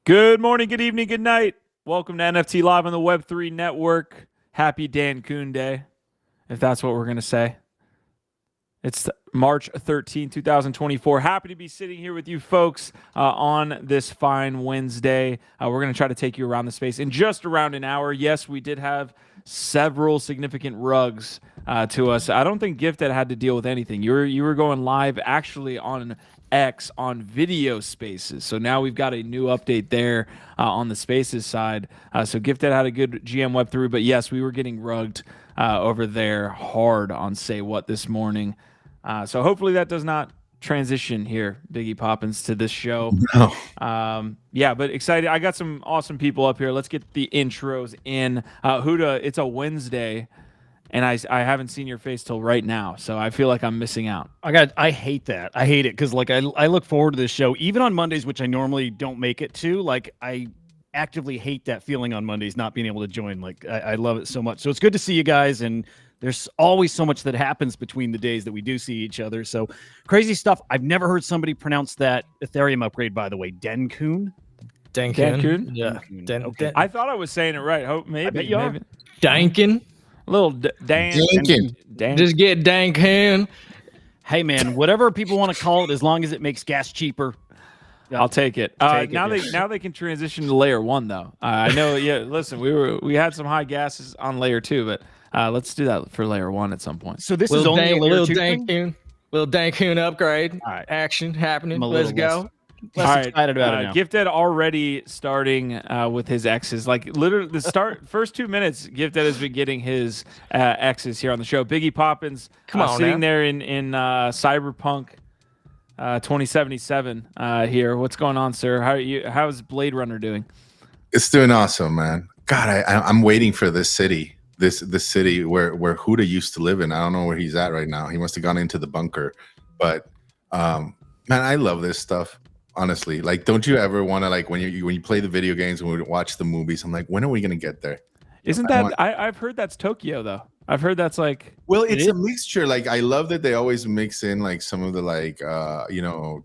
Good morning, good evening, good night. Welcome to NFT Live on the Web3 Network. Happy Dan Kuhn Day, if that's what we're going to say. It's March 13, 2024. Happy to be sitting here with you folks on this fine Wednesday. We're going to try to take you around the space in just around an hour. Yes, we did have several significant rugs to us. I don't think Gifted had to deal with anything. You were going live actually on X on video spaces. So now we've got a new update there on the spaces side. So Gifted had a good GM web through, but yes, we were getting rugged over there hard on Say What this morning. So hopefully that does not transition here, Biggie Poppins, to this show. No. Yeah, but excited. I got some awesome people up here. Let's get the intros in. Huda, it's a Wednesday, and I haven't seen your face till right now, so I feel like I'm missing out. I hate that. I hate it because like I look forward to this show even on Mondays, which I normally don't make it to. Like I actively hate that feeling on Mondays not being able to join. Like I love it so much. So it's good to see you guys, and there's always so much that happens between the days that we do see each other. So crazy stuff. I've never heard somebody pronounce that Ethereum upgrade, by the way. Denkun? Denkun? Yeah. Okay. I thought I was saying it right. Hope maybe. I bet you are. Maybe. Dankin. A little Dankin. Just get Dankin. Hey man, whatever people want to call it, as long as it makes gas cheaper. I'll take it. Now they can transition to layer 1 though. I know. Yeah, listen, we had some high gases on layer 2, but let's do that for layer 1 at some point. So this is only a layer 2 thing? Little Dankun upgrade. All right. Action happening. I'm a Let's little go. Less excited about it now. Gifted already starting with his X's. Like literally the first 2 minutes, Gifted has been getting his X's here on the show. Biggie Poppins sitting there in Cyberpunk 2077 here. What's going on, sir? How's Blade Runner doing? It's doing awesome, man. God, I'm waiting for this city. This city where Huda used to live in. I don't know where he's at right now. He must have gone into the bunker. But man, I love this stuff. Honestly, like, don't you ever want to, like, when you play the video games and we watch the movies, I'm like, when are we gonna get there? Isn't that? I've heard that's Tokyo though. I've heard that's like. Well, it's a mixture. Like, I love that they always mix in like some of the like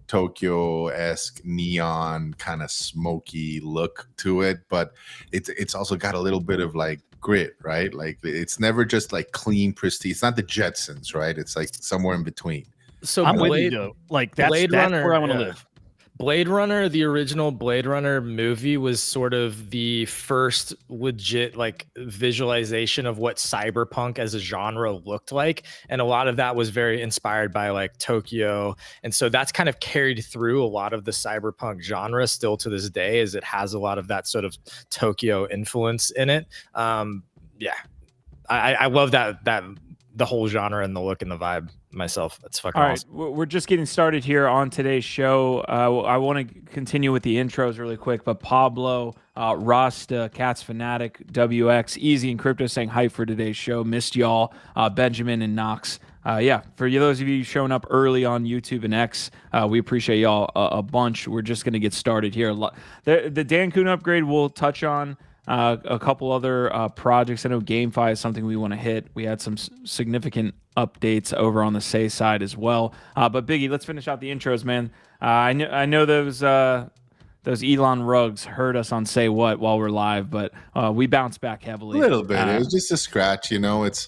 Tokyo-esque neon kind of smoky look to it, but it's also got a little bit of like grit, right? Like it's never just like clean, pristine. It's not the Jetsons, right? It's like somewhere in between. So I'm with you though. Like that's where I want to live. Blade Runner, the original Blade Runner movie, was sort of the first legit like visualization of what cyberpunk as a genre looked like, and a lot of that was very inspired by like Tokyo, and so that's kind of carried through a lot of the cyberpunk genre still to this day, as it has a lot of that sort of Tokyo influence in it. I love that the whole genre and the look and the vibe myself. That's fucking awesome. All right, we're just getting started here on today's show. I want to continue with the intros really quick, but Pablo, Rasta, Cats Fanatic, WX, Easy, and Crypto saying hi for today's show. Missed y'all. Benjamin and Knox. For those of you showing up early on YouTube and X, we appreciate y'all a bunch. We're just going to get started here. The Dan Kuhn upgrade we'll touch on. A couple other projects. I know GameFi is something we want to hit. We had some significant updates over on the Say side as well. But Biggie, let's finish out the intros, man. I know those Elon rugs hurt us on Say What while we're live, but we bounced back heavily. A little bit. It was just a scratch, It's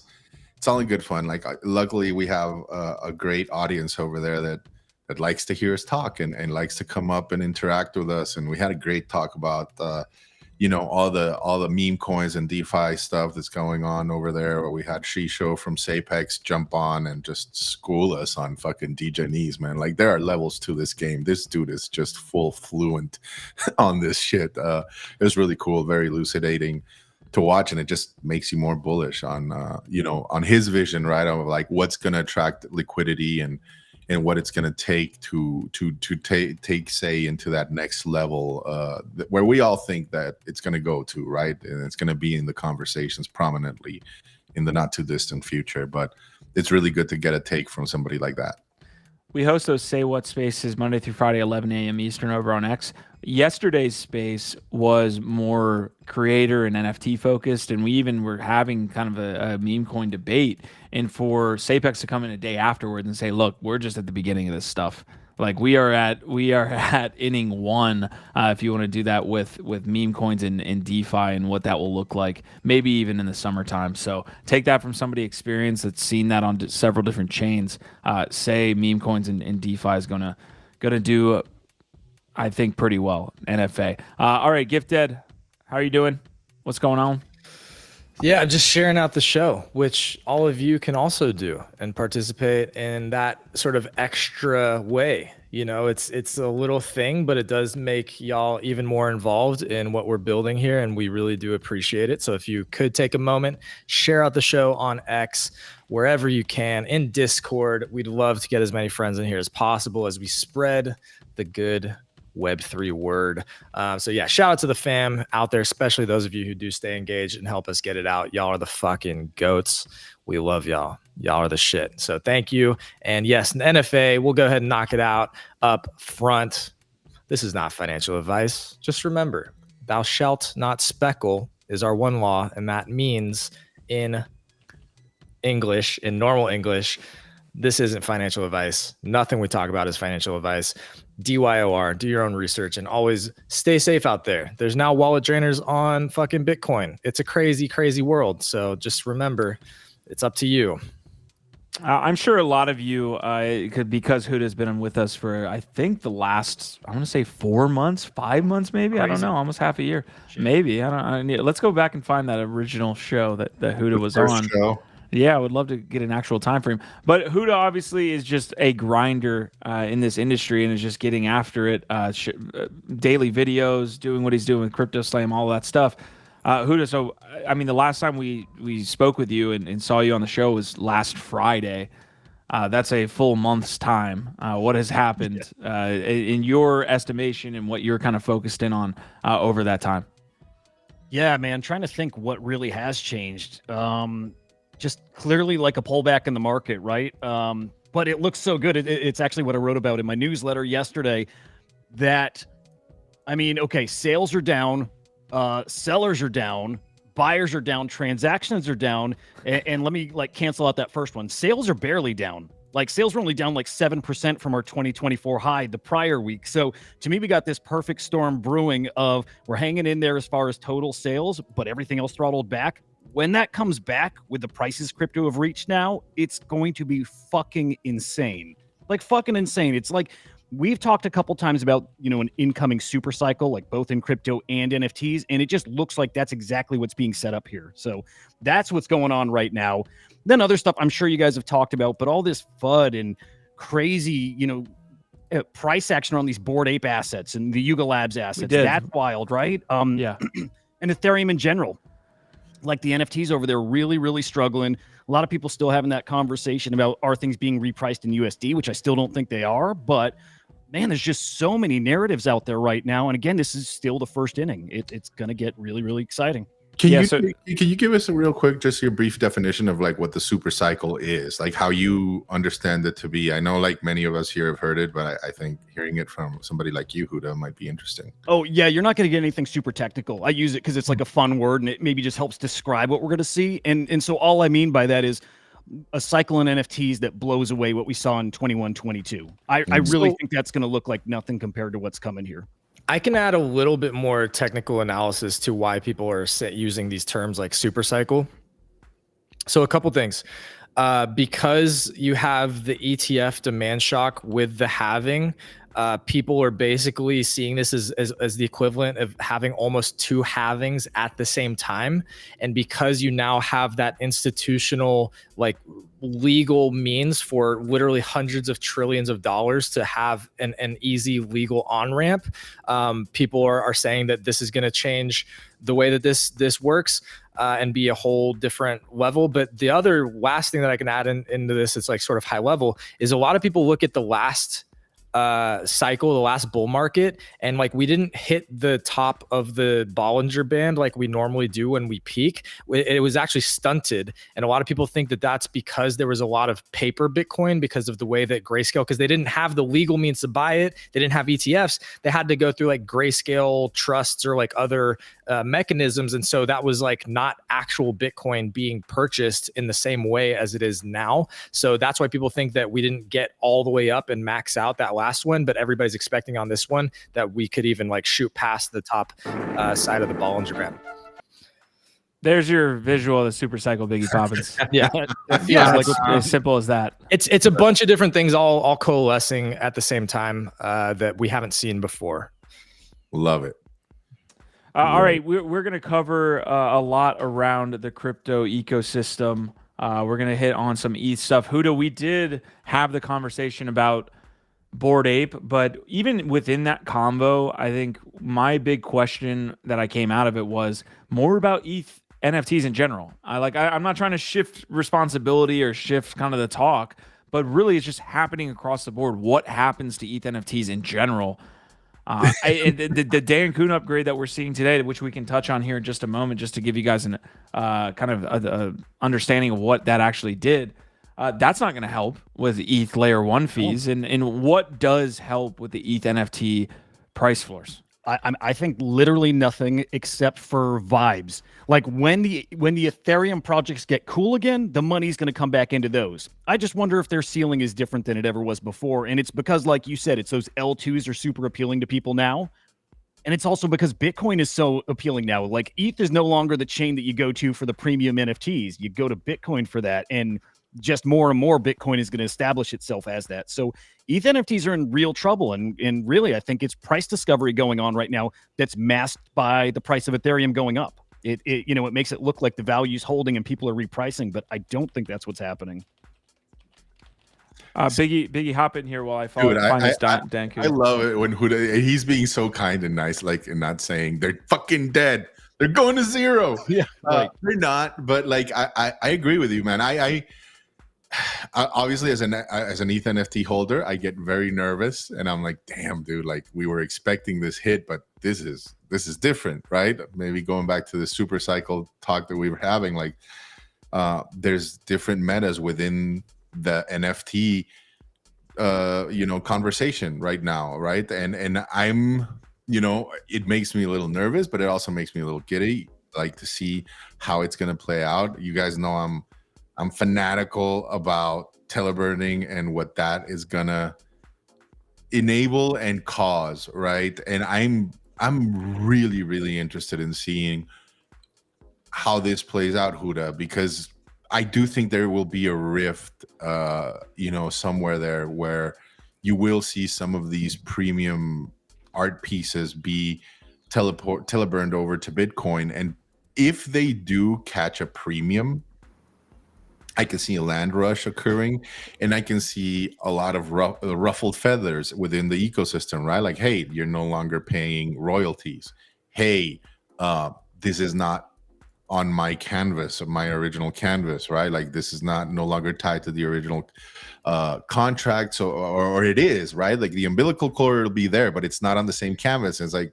all in good fun. Like, luckily, we have a great audience over there that likes to hear us talk and likes to come up and interact with us. And we had a great talk about all the meme coins and DeFi stuff that's going on over there. Where we had Shisho from Sapex jump on and just school us on fucking DJs, man. Like, there are levels to this game. This dude is just full fluent on this shit. It was really cool, very elucidating to watch, and it just makes you more bullish on on his vision, right? Of like what's gonna attract liquidity and what it's going to take to take Say into that next level where we all think that it's going to go to, right? And it's going to be in the conversations prominently in the not too distant future. But it's really good to get a take from somebody like that. We host those Say What spaces Monday through Friday, 11 a.m. Eastern over on X. Yesterday's space was more creator and NFT focused, and we even were having kind of a meme coin debate. And for Sapex to come in a day afterwards and say, look, we're just at the beginning of this stuff. Like we are at inning 1. If you want to do that with meme coins and DeFi and what that will look like, maybe even in the summertime. So take that from somebody experienced that's seen that on several different chains. Say meme coins and DeFi is gonna do, I think, pretty well. NFA. All right, Gifted, how are you doing? What's going on? Yeah, just sharing out the show, which all of you can also do and participate in that sort of extra way. You know, it's a little thing, but it does make y'all even more involved in what we're building here, and we really do appreciate it. So if you could take a moment, share out the show on X, wherever you can, in Discord. We'd love to get as many friends in here as possible as we spread the good Web3 word. So yeah, shout out to the fam out there, especially those of you who do stay engaged and help us get it out. Y'all are the fucking goats. We love y'all. Y'all are the shit. So thank you. And yes, in NFA, we'll go ahead and knock it out up front. This is not financial advice. Just remember, thou shalt not speckle is our one law. And that means in English, in normal English, this isn't financial advice. Nothing we talk about is financial advice. DYOR, do your own research, and always stay safe out there. There's now wallet drainers on fucking Bitcoin. It's a crazy, crazy world. So just remember, it's up to you. I'm sure a lot of you, because Huda's been with us for, I think, the last, I want to say 4 months, 5 months, maybe. I don't know, almost half a year. Shit. Maybe. Let's go back and find that original show that Huda was on. Show. Yeah, I would love to get an actual time frame. But Huda obviously is just a grinder in this industry and is just getting after it. Daily videos, doing what he's doing with Crypto Slam, all that stuff. Huda, so, I mean, the last time we spoke with you and saw you on the show was last Friday. That's a full month's time. What has happened in your estimation and what you're kind of focused in on over that time? Yeah, man, trying to think what really has changed. Just clearly like a pullback in the market, right? But it looks so good. It's actually what I wrote about in my newsletter yesterday that, I mean, okay, sales are down, sellers are down, buyers are down, transactions are down. And let me like cancel out that first one. Sales are barely down. Like sales were only down like 7% from our 2024 high the prior week. So to me, we got this perfect storm brewing of we're hanging in there as far as total sales, but everything else throttled back. When that comes back with the prices crypto have reached now, it's going to be fucking insane. Like fucking insane. It's like we've talked a couple times about, you know, an incoming super cycle, like both in crypto and NFTs. And it just looks like that's exactly what's being set up here. So that's what's going on right now. Then other stuff I'm sure you guys have talked about, but all this FUD and crazy, you know, price action on these Bored Ape assets and the Yuga Labs assets. That's wild, right? Yeah. And Ethereum in general. Like the NFTs over there really, really struggling. A lot of people still having that conversation about are things being repriced in USD, which I still don't think they are. But man, there's just so many narratives out there right now. And again, this is still the first inning. It's going to get really, really exciting. Can you give us a real quick, just your brief definition of like what the super cycle is, like how you understand it to be? I know like many of us here have heard it, but I think hearing it from somebody like you, Huda, might be interesting. Oh yeah, you're not going to get anything super technical. I use it because it's like a fun word and it maybe just helps describe what we're going to see. And so all I mean by that is a cycle in NFTs that blows away what we saw in 21-22. I really think that's going to look like nothing compared to what's coming here. I can add a little bit more technical analysis to why people are using these terms like super cycle. So a couple things. Because you have the ETF demand shock with the halving, people are basically seeing this as the equivalent of having almost two halvings at the same time. And because you now have that institutional, like legal means for literally hundreds of trillions of dollars to have an easy legal on-ramp, people are saying that this is going to change the way that this works. And be a whole different level. But the other last thing that I can add into this, it's like sort of high level, is a lot of people look at the last cycle, the last bull market, and like we didn't hit the top of the Bollinger Band like we normally do when we peak. It was actually stunted, and a lot of people think that that's because there was a lot of paper Bitcoin because of the way that Grayscale, because they didn't have the legal means to buy it, they didn't have ETFs, they had to go through like Grayscale trusts or like other mechanisms, and so that was like not actual Bitcoin being purchased in the same way as it is now. So that's why people think that we didn't get all the way up and max out that last last one, but everybody's expecting on this one that we could even like shoot past the top side of the Bollinger Band. There's your visual of the super cycle Biggie Poppins. Yeah, It feels Yeah, like it's as simple as that. it's a bunch of different things all coalescing at the same time that we haven't seen before. Love it. All right, we're going to cover a lot around the crypto ecosystem. We're going to hit on some ETH stuff. Huda, we did have the conversation about Bored Ape, but even within that combo, I think my big question that I came out of it was more about ETH NFTs in general. I'm not trying to shift responsibility or shift kind of the talk, but really it's just happening across the board. What happens to ETH NFTs in general? The Dan Kuhn upgrade that we're seeing today, which we can touch on here in just a moment, just to give you guys an kind of a understanding of what that actually did. That's not going to help with ETH layer 1 fees. And what does help with the ETH NFT price floors? I think literally nothing except for vibes. Like when the Ethereum projects get cool again, the money's going to come back into those. I just wonder if their ceiling is different than it ever was before. And it's because, like you said, it's those L2s are super appealing to people now. And it's also because Bitcoin is so appealing now. Like ETH is no longer the chain that you go to for the premium NFTs. You go to Bitcoin for that. And just more and more Bitcoin is going to establish itself as that. So ETH NFTs are in real trouble. And really, I think it's price discovery going on right now that's masked by the price of Ethereum going up. It makes it look like the value's holding and people are repricing, but I don't think that's what's happening. Biggie, hop in here while I Dude, find this Dan Kuhn. I love it when Huda, he's being so kind and nice, like, and not saying they're fucking dead. They're going to zero. Yeah, right. They're not, but like, I agree with you, man. I obviously as an ETH NFT holder, I get very nervous, and I'm like, damn, dude, like we were expecting this hit, but this is different, right? Maybe going back to the super cycle talk that we were having, like there's different metas within the NFT conversation right now, right? And I'm, it makes me a little nervous, but it also makes me a little giddy, like to see how it's gonna play out. You guys know I'm fanatical about teleburning and what that is gonna enable and cause, right? And I'm really, really interested in seeing how this plays out, Huda, because I do think there will be a rift, somewhere there where you will see some of these premium art pieces be teleburned over to Bitcoin. And if they do catch a premium, I can see a land rush occurring, and I can see a lot of ruffled feathers within the ecosystem, right? Like, hey, you're no longer paying royalties. Hey, this is not on my canvas, my original canvas, right? Like this is no longer tied to the original contract, or it is, right? Like the umbilical cord will be there, but it's not on the same canvas. It's like,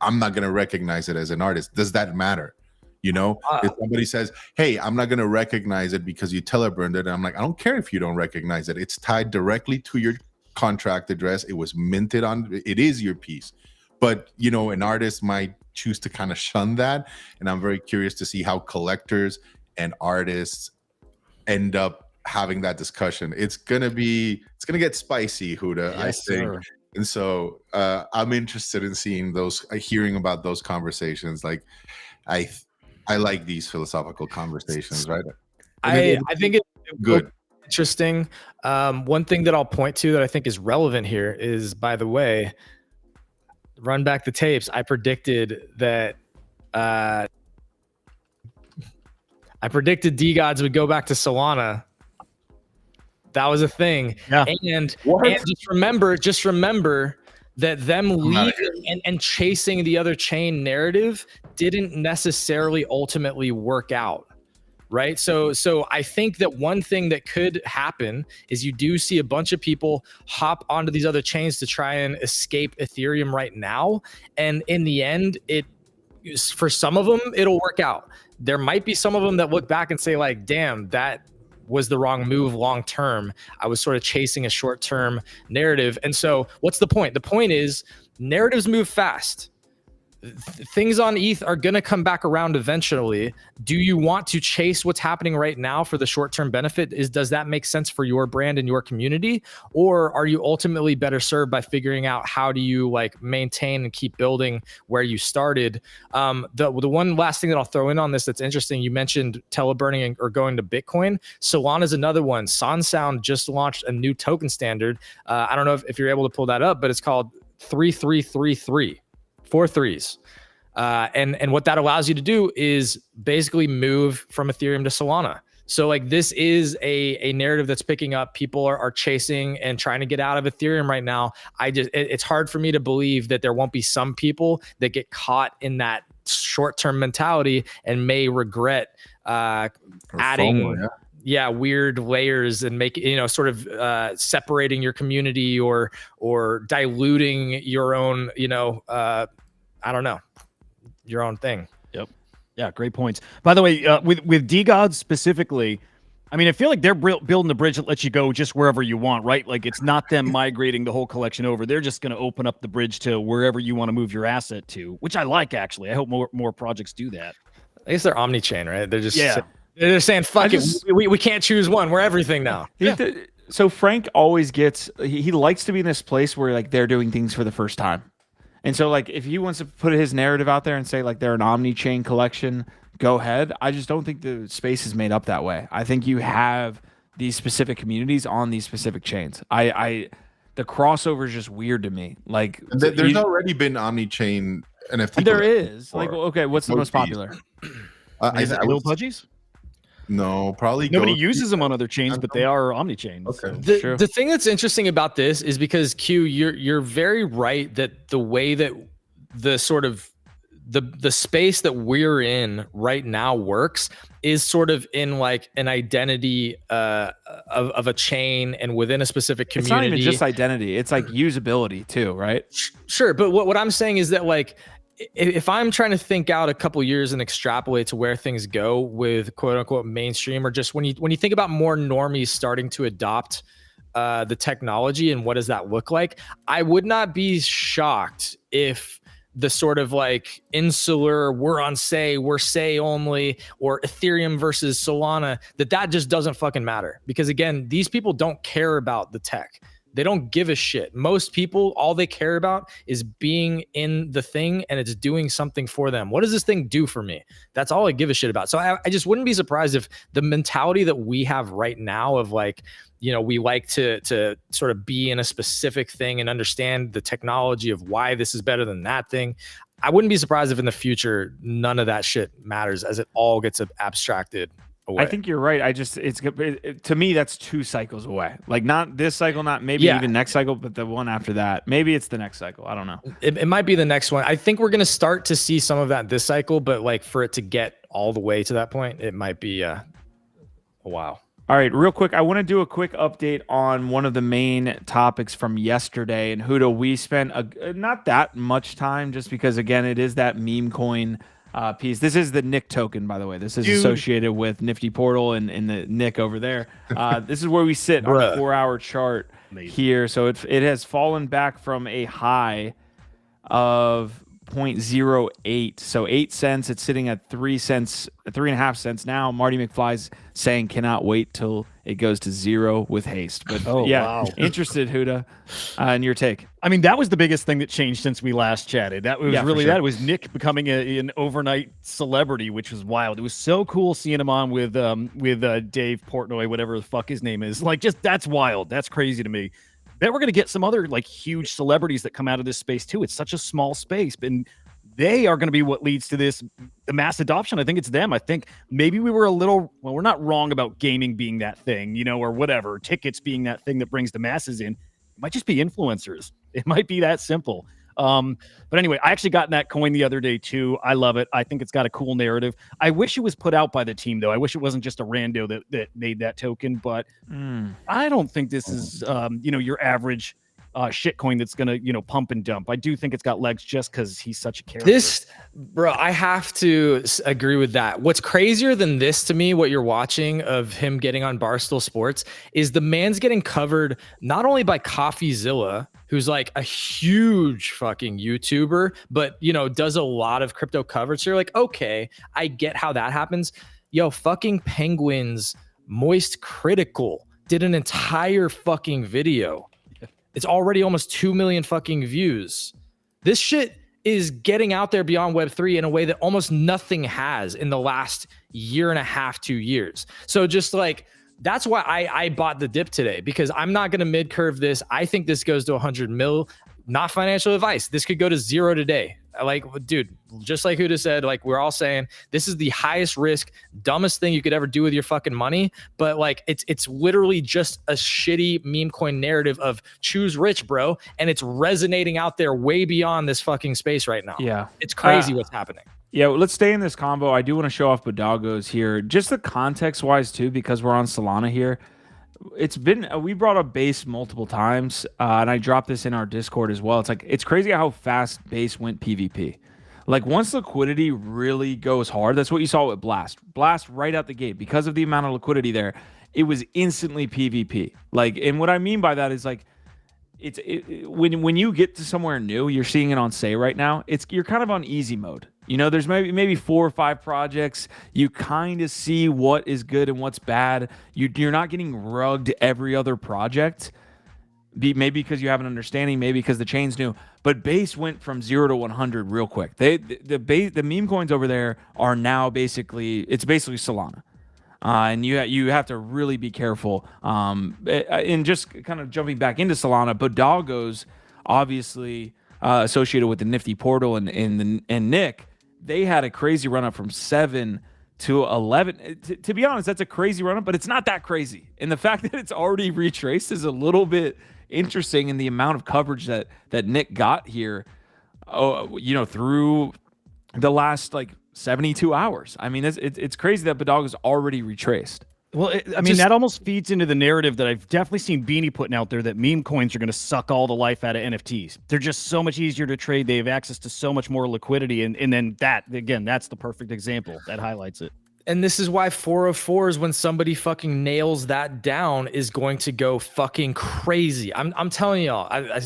I'm not going to recognize it as an artist. Does that matter? If somebody says, hey, I'm not going to recognize it because you teleburned it, and I'm like, I don't care if you don't recognize it. It's tied directly to your contract address. It was minted on, it is your piece. But, an artist might choose to kind of shun that. And I'm very curious to see how collectors and artists end up having that discussion. It's going to get spicy, Huda, Yes, I think. sir. And so I'm interested in seeing hearing about those conversations. Like, I like these philosophical conversations, right? I think it's good. Interesting. One thing that I'll point to that I think is relevant here is, by the way, run back the tapes. I predicted that D-Gods would go back to Solana. That was a thing. Yeah. And just remember that them leaving and chasing the other chain narrative didn't necessarily ultimately work out, right? So I think that one thing that could happen is you do see a bunch of people hop onto these other chains to try and escape Ethereum right now, and in the end, for some of them it'll work out. There might be some of them that look back and say like, damn, that was the wrong move long term. I was sort of chasing a short-term narrative. And so what's the point? The point is narratives move fast. things on ETH are going to come back around eventually. Do you want to chase what's happening right now for the short-term benefit? Does that make sense for your brand and your community? Or are you ultimately better served by figuring out how do you like maintain and keep building where you started? The one last thing that I'll throw in on this that's interesting, you mentioned teleburning or going to Bitcoin. Solana is another one. Sansound just launched a new token standard. I don't know if you're able to pull that up, but it's called 3333. 4 threes. And what that allows you to do is basically move from Ethereum to Solana. So like this is a narrative that's picking up. People are chasing and trying to get out of Ethereum right now. It's hard for me to believe that there won't be some people that get caught in that short-term mentality and may regret adding weird layers and make, sort of separating your community or diluting your own, I don't know, your own thing. Yep. Yeah, great points. By the way, with DGods specifically, I mean, I feel like they're building the bridge that lets you go just wherever you want, right? Like it's not them migrating the whole collection over. They're just going to open up the bridge to wherever you want to move your asset to, which I like, actually. I hope more projects do that. I guess they're omni-chain, right? They're just they're saying, fuck it, we can't choose one. We're everything now. So Frank always gets, he likes to be in this place where like they're doing things for the first time. And so, like, if he wants to put his narrative out there and say, like, they're an omni-chain collection, go ahead. I just don't think the space is made up that way. I think you have these specific communities on these specific chains. The crossover is just weird to me. Like, there's already been omni-chain NFT. There is. Like, okay, what's the most popular? Is it Lil Pudgies? No, probably nobody uses them on other chains, but they are omni-chain. Okay. So. The thing that's interesting about this is because Q, you're very right that the way that the sort of the space that we're in right now works is sort of in like an identity of a chain and within a specific community. It's not even just identity; it's like usability too, right? Sure, but what I'm saying is that like, if I'm trying to think out a couple years and extrapolate to where things go with quote unquote mainstream, or just when you think about more normies starting to adopt the technology and what does that look like, I would not be shocked if the sort of like insular, we're say only, or Ethereum versus Solana, that just doesn't fucking matter. Because again, these people don't care about the tech. They don't give a shit. Most people, all they care about is being in the thing and it's doing something for them. What does this thing do for me? That's all I give a shit about. So I just wouldn't be surprised if the mentality that we have right now of like, we like to sort of be in a specific thing and understand the technology of why this is better than that thing. I wouldn't be surprised if in the future, none of that shit matters as it all gets abstracted away. I think you're right. To me, that's 2 cycles away. Like not this cycle, not maybe even next cycle, but the one after that. Maybe it's the next cycle. I don't know. It might be the next one. I think we're going to start to see some of that this cycle, but like for it to get all the way to that point, it might be a while. All right, real quick, I want to do a quick update on one of the main topics from yesterday. And Huda, we spent not that much time just because, again, it is that Memecoin piece. This is the Nick token, by the way. This is associated with Nifty Portal and the Nick over there. This is where we sit on a 4-hour chart here. So it has fallen back from a high of 0.08. So 8 cents. It's sitting at 3 cents, 3.5 cents now. Marty McFly's saying cannot wait till it goes to 0 with haste. But wow. Interested, Huda, in your take. I mean, that was the biggest thing that changed since we last chatted. That was really that. It was Nick becoming an overnight celebrity, which was wild. It was so cool seeing him on with Dave Portnoy, whatever the fuck his name is. Like, just that's wild. That's crazy to me. Bet we're going to get some other like huge celebrities that come out of this space too. It's such a small space, and they are going to be what leads to the mass adoption. I think it's them. I think maybe we were we're not wrong about gaming being that thing, or whatever, tickets being that thing that brings the masses in. It might just be influencers. It might be that simple. But anyway, I actually got in that coin the other day too. I love it. I think it's got a cool narrative. I wish it was put out by the team though. I wish it wasn't just a rando that made that token, but I don't think this is, your average shitcoin that's going to, pump and dump. I do think it's got legs just because he's such a character. Bro, I have to agree with that. What's crazier than this to me, what you're watching of him getting on Barstool Sports, is the man's getting covered not only by CoffeeZilla, who's like a huge fucking YouTuber, but you know, does a lot of crypto coverage. So you're like, okay, I get how that happens. Yo, fucking Penguins Moist Critical did an entire fucking video. It's already almost 2 million fucking views. This shit is getting out there beyond Web3 in a way that almost nothing has in the last year and a half, 2 years. So just like, that's why I bought the dip today, because I'm not going to mid curve this. I think this goes to 100 mil. Not financial advice. This could go to 0 today. Like, dude, just like Huda said, like we're all saying, this is the highest risk, dumbest thing you could ever do with your fucking money. But like, it's literally just a shitty meme coin narrative of choose rich, bro. And it's resonating out there way beyond this fucking space right now. Yeah. It's crazy what's happening. Yeah, well, let's stay in this combo. I do want to show off Bodagos here, just the context wise too, because we're on Solana here. It's been, we brought up base multiple times, and I dropped this in our Discord as well. It's like, it's crazy how fast base went PvP. Like once liquidity really goes hard, that's what you saw with Blast. Blast right out the gate, because of the amount of liquidity there, it was instantly PvP. Like, and what I mean by that is like, when you get to somewhere new, you're seeing it on Say right now. You're kind of on easy mode. You know, there's maybe 4 or 5 projects. You kind of see what is good and what's bad. You're not getting rugged every other project. Maybe because you have an understanding, maybe because the chain's new. But base went from 0 to 100 real quick. The meme coins over there are now basically Solana. And you have to really be careful. And just kind of jumping back into Solana, Bodagos, obviously associated with the Nifty portal and Nick, they had a crazy run up from 7 to 11. To be honest, that's a crazy run up, but it's not that crazy. And the fact that it's already retraced is a little bit interesting in the amount of coverage that Nick got here, through the last like 72 hours. I mean, it's crazy that Bodagos already retraced. Well, that almost feeds into the narrative that I've definitely seen Beanie putting out there, that meme coins are going to suck all the life out of NFTs. They're just so much easier to trade. They have access to so much more liquidity. And then that, again, that's the perfect example that highlights it. And this is why 404s, when somebody fucking nails that down, is going to go fucking crazy. I'm telling y'all, I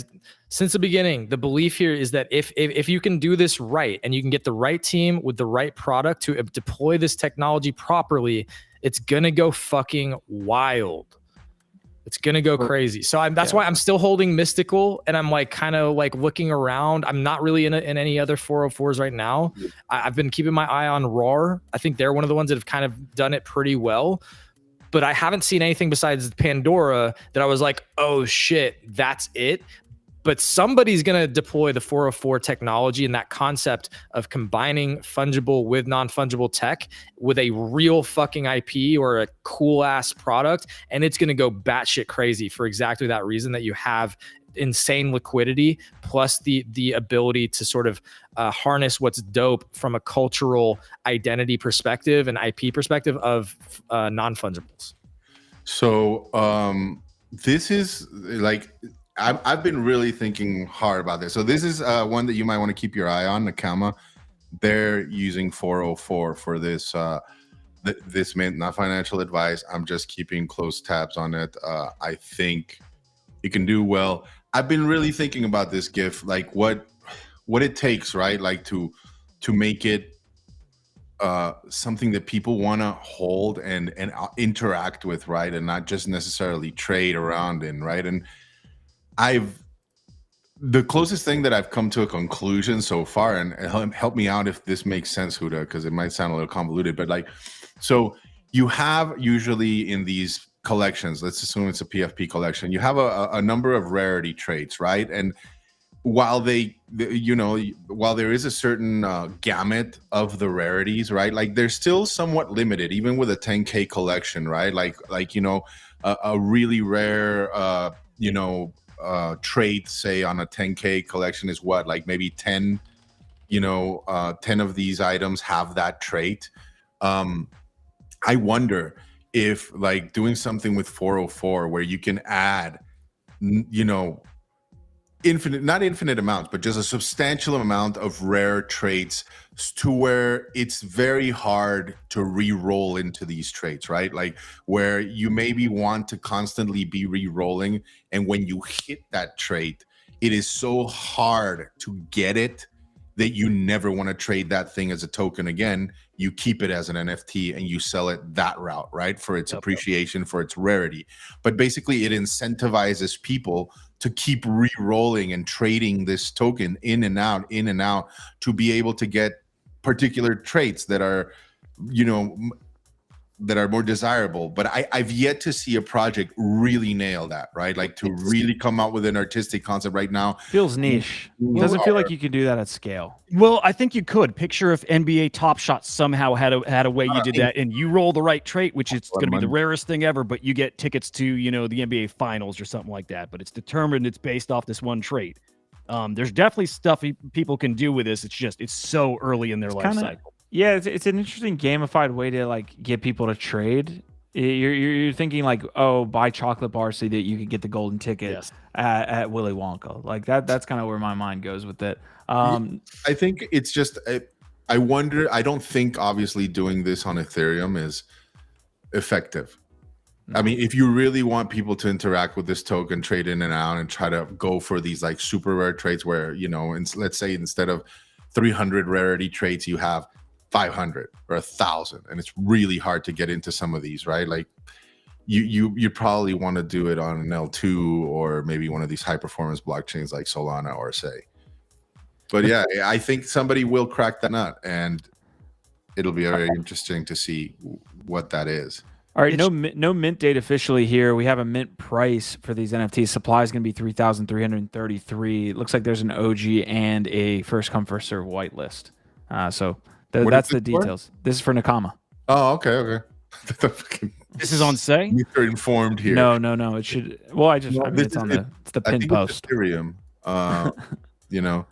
since the beginning, the belief here is that if you can do this right and you can get the right team with the right product to deploy this technology properly, it's gonna go fucking wild. It's gonna go crazy. So that's why I'm still holding Mystical, and I'm like kind of like looking around. I'm not really in any other 404s right now. I've been keeping my eye on Roar. I think they're one of the ones that have kind of done it pretty well. But I haven't seen anything besides Pandora that I was like, oh shit, that's it. But somebody's going to deploy the 404 technology and that concept of combining fungible with non-fungible tech with a real fucking IP or a cool ass product. And it's going to go batshit crazy for exactly that reason, that you have insane liquidity plus the ability to sort of harness what's dope from a cultural identity perspective and IP perspective of non-fungibles. So this is like, I've been really thinking hard about this. So this is one that you might want to keep your eye on, Nakama. They're using 404 for this this mint, not financial advice. I'm just keeping close tabs on it. I think it can do well. I've been really thinking about this GIF, like what it takes, right? Like to make it something that people want to hold and interact with, right? And not just necessarily trade around in, right? And the closest thing that I've come to a conclusion so far, and help me out if this makes sense, Huda, because it might sound a little convoluted, but like, so you have usually in these collections, let's assume it's a PFP collection, you have a number of rarity traits, right? And while while there is a certain gamut of the rarities, right? Like they're still somewhat limited, even with a 10K collection, right? Like a really rare, trait, say on a 10K collection is what, like maybe 10 of these items have that trait. I wonder if like doing something with 404 where you can add, not infinite amounts, but just a substantial amount of rare traits to where it's very hard to re-roll into these traits, right? Like where you maybe want to constantly be re-rolling, and when you hit that trait, it is so hard to get it that you never want to trade that thing as a token again. You keep it as an NFT and you sell it that route, right? For its appreciation, for its rarity. But basically it incentivizes people to keep re-rolling and trading this token in and out to be able to get particular traits that are, you know, that are more desirable. But I've yet to see a project really nail that, right? Like to really come out with an artistic concept right now. Feels niche. Doesn't feel like you can do that at scale. Well, I think you could. Picture if NBA Top Shot somehow had a way you did that, and you roll the right trait, which is going to be the rarest thing ever, but you get tickets to, you know, the NBA Finals or something like that. But it's determined, it's based off this one trait. There's definitely stuff people can do with this. It's so early in their life cycle. Yeah, it's an interesting gamified way to like get people to trade. You're thinking like, oh, buy chocolate bar so that you can get the golden ticket at Willy Wonka. Like that's kind of where my mind goes with it. I think it's just I wonder. I don't think obviously doing this on Ethereum is effective. I mean, if you really want people to interact with this token, trade in and out, and try to go for these like super rare traits where, you know, let's say instead of 300 rarity traits, you have 500 or 1,000, and it's really hard to get into some of these, right? Like you probably want to do it on an L2 or maybe one of these high performance blockchains like Solana or say. But yeah, I think somebody will crack that nut, and it'll be very interesting to see what that is. All right, no mint date officially here. We have a mint price for these NFTs. Supply is going to be 3,333. It looks like there's an OG and a first come first serve whitelist. So that's the details. This is for Nakama. Oh, okay. This is on say. You're informed here. No. It should. Well, I mean, it's on the pin post. It's Ethereum, you know,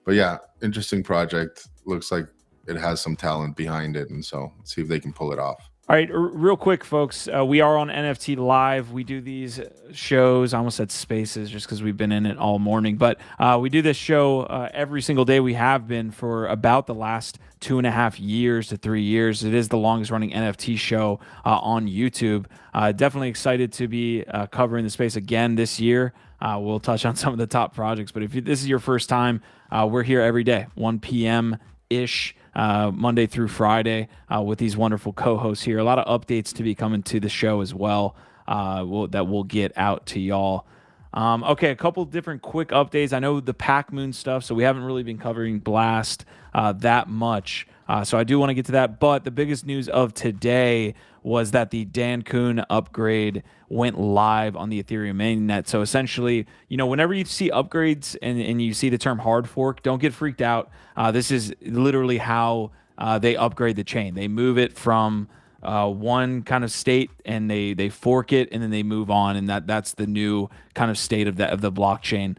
but yeah, interesting project. Looks like it has some talent behind it, and so let's see if they can pull it off. All right, real quick, folks. We are on NFT Live. We do these shows. I almost said spaces just because we've been in it all morning. But we do this show every single day. We have been for about the last 2.5 years to 3 years. It is the longest running NFT show on YouTube. Definitely excited to be covering the space again this year. We'll touch on some of the top projects. But if this is your first time, we're here every day, 1 p.m.-ish. Monday through Friday with these wonderful co-hosts here. A lot of updates to be coming to the show as well that we'll get out to y'all. Okay, a couple different quick updates. I know the Pac Moon stuff, so we haven't really been covering Blast that much. So I do want to get to that. But the biggest news of today was that the Dancun upgrade went live on the Ethereum mainnet. So essentially, you know, whenever you see upgrades and you see the term hard fork, don't get freaked out. This is literally how they upgrade the chain. They move it from one kind of state and they fork it and then they move on, and that's the new kind of state of the blockchain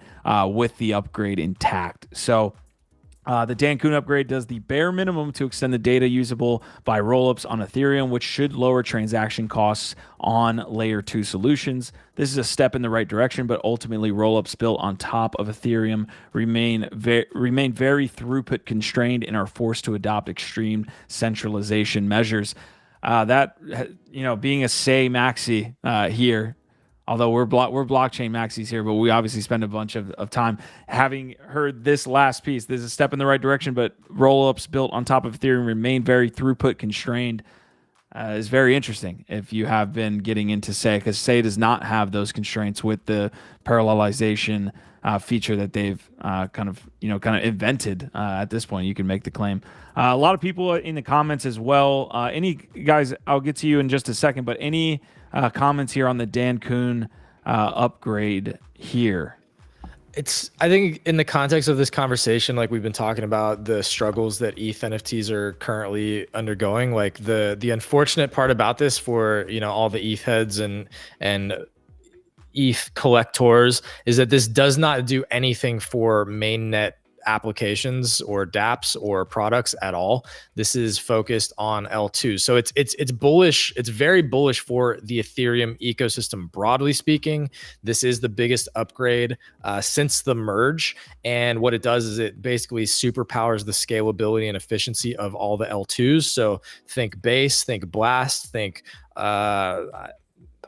with the upgrade intact. So the Dancun upgrade does the bare minimum to extend the data usable by rollups on Ethereum, which should lower transaction costs on layer 2 solutions. This is a step in the right direction, but ultimately rollups built on top of Ethereum remain very throughput constrained and are forced to adopt extreme centralization measures. That, you know, being a Say maxi here, although we're blockchain maxis here, but we obviously spend a bunch of time having heard this last piece. There's a step in the right direction, but rollups built on top of Ethereum remain very throughput constrained. Is very interesting if you have been getting into Say, because Say does not have those constraints with the parallelization feature that they've kind of invented at this point. You can make the claim. A lot of people in the comments as well. Any guys, I'll get to you in just a second, but any comments here on the Dancun upgrade here? I think in the context of this conversation, like we've been talking about the struggles that ETH NFTs are currently undergoing, like the unfortunate part about this for, you know, all the ETH heads and ETH collectors is that this does not do anything for mainnet applications or dApps or products at all. This is focused on L2. So it's bullish. It's very bullish for the Ethereum ecosystem, broadly speaking. This is the biggest upgrade since the merge. And what it does is it basically superpowers the scalability and efficiency of all the L2s. So think Base, think Blast, think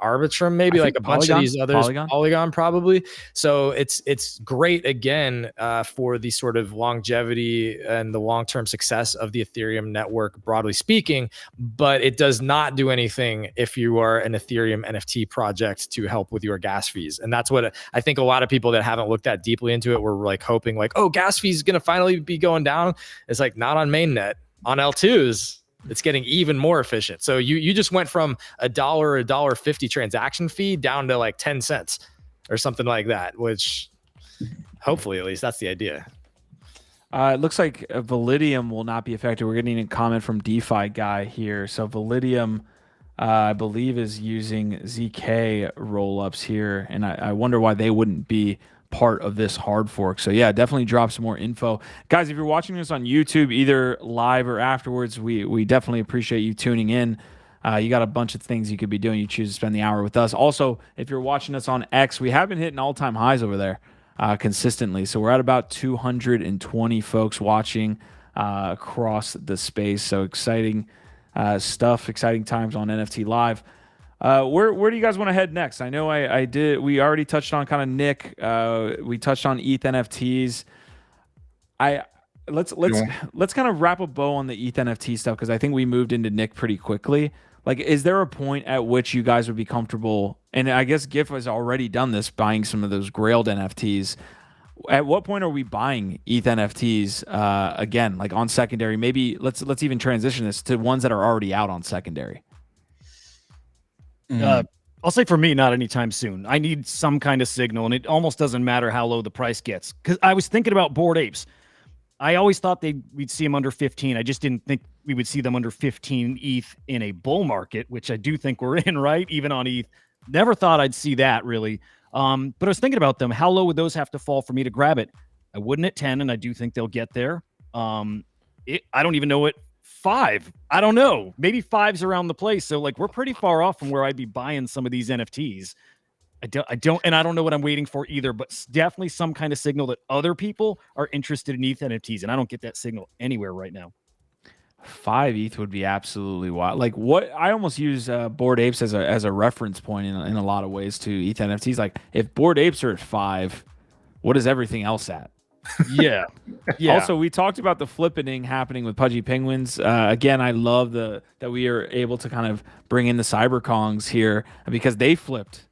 Arbitrum, maybe I like think a bunch of these others, Polygon? Polygon probably. So it's great again for the sort of longevity and the long-term success of the Ethereum network, broadly speaking, but it does not do anything if you are an Ethereum NFT project to help with your gas fees. And that's what I think a lot of people that haven't looked that deeply into it were like hoping like, oh, gas fees is going to finally be going down. It's like not on mainnet. On L2s, it's getting even more efficient. So you just went from $1.50 transaction fee down to like 10 cents or something like that, which hopefully at least that's the idea. It looks like Validium will not be affected. We're getting a comment from DeFi guy here. So Validium, I believe, is using ZK rollups here, and I wonder why they wouldn't be part of this hard fork. So yeah, definitely drop some more info, guys. If you're watching this on YouTube, either live or afterwards, we definitely appreciate you tuning in. You got a bunch of things you could be doing. You choose to spend the hour with us. Also, if you're watching us on X, we have been hitting all-time highs over there consistently. So we're at about 220 folks watching across the space. So exciting stuff, exciting times on NFT Live. Where do you guys want to head next? I know we already touched on kind of Nick. We touched on ETH NFTs. Let's kind of wrap a bow on the ETH NFT stuff, because I think we moved into Nick pretty quickly. Like, is there a point at which you guys would be comfortable? And I guess GIF has already done this, buying some of those Grailed NFTs. At what point are we buying ETH NFTs again, like on secondary? Maybe let's even transition this to ones that are already out on secondary. I'll say for me, not anytime soon. I need some kind of signal, and it almost doesn't matter how low the price gets. Because I was thinking about Bored Apes. I always thought we'd see them under 15. I just didn't think we would see them under 15 ETH in a bull market, which I do think we're in, right? Even on ETH. Never thought I'd see that, really. But I was thinking about them. How low would those have to fall for me to grab it? I wouldn't at 10, and I do think they'll get there. I don't even know what 5. I don't know. Maybe 5's around the place. So like we're pretty far off from where I'd be buying some of these NFTs. I don't know what I'm waiting for either, but definitely some kind of signal that other people are interested in ETH NFTs, and I don't get that signal anywhere right now. 5 ETH would be absolutely wild. Like, what I almost use Bored Apes as a reference point in a lot of ways to ETH NFTs. Like, if Bored Apes are at 5, what is everything else at? Yeah. Also, we talked about the flippening happening with Pudgy Penguins. Again, I love that we are able to kind of bring in the CyberKongs here, because they flipped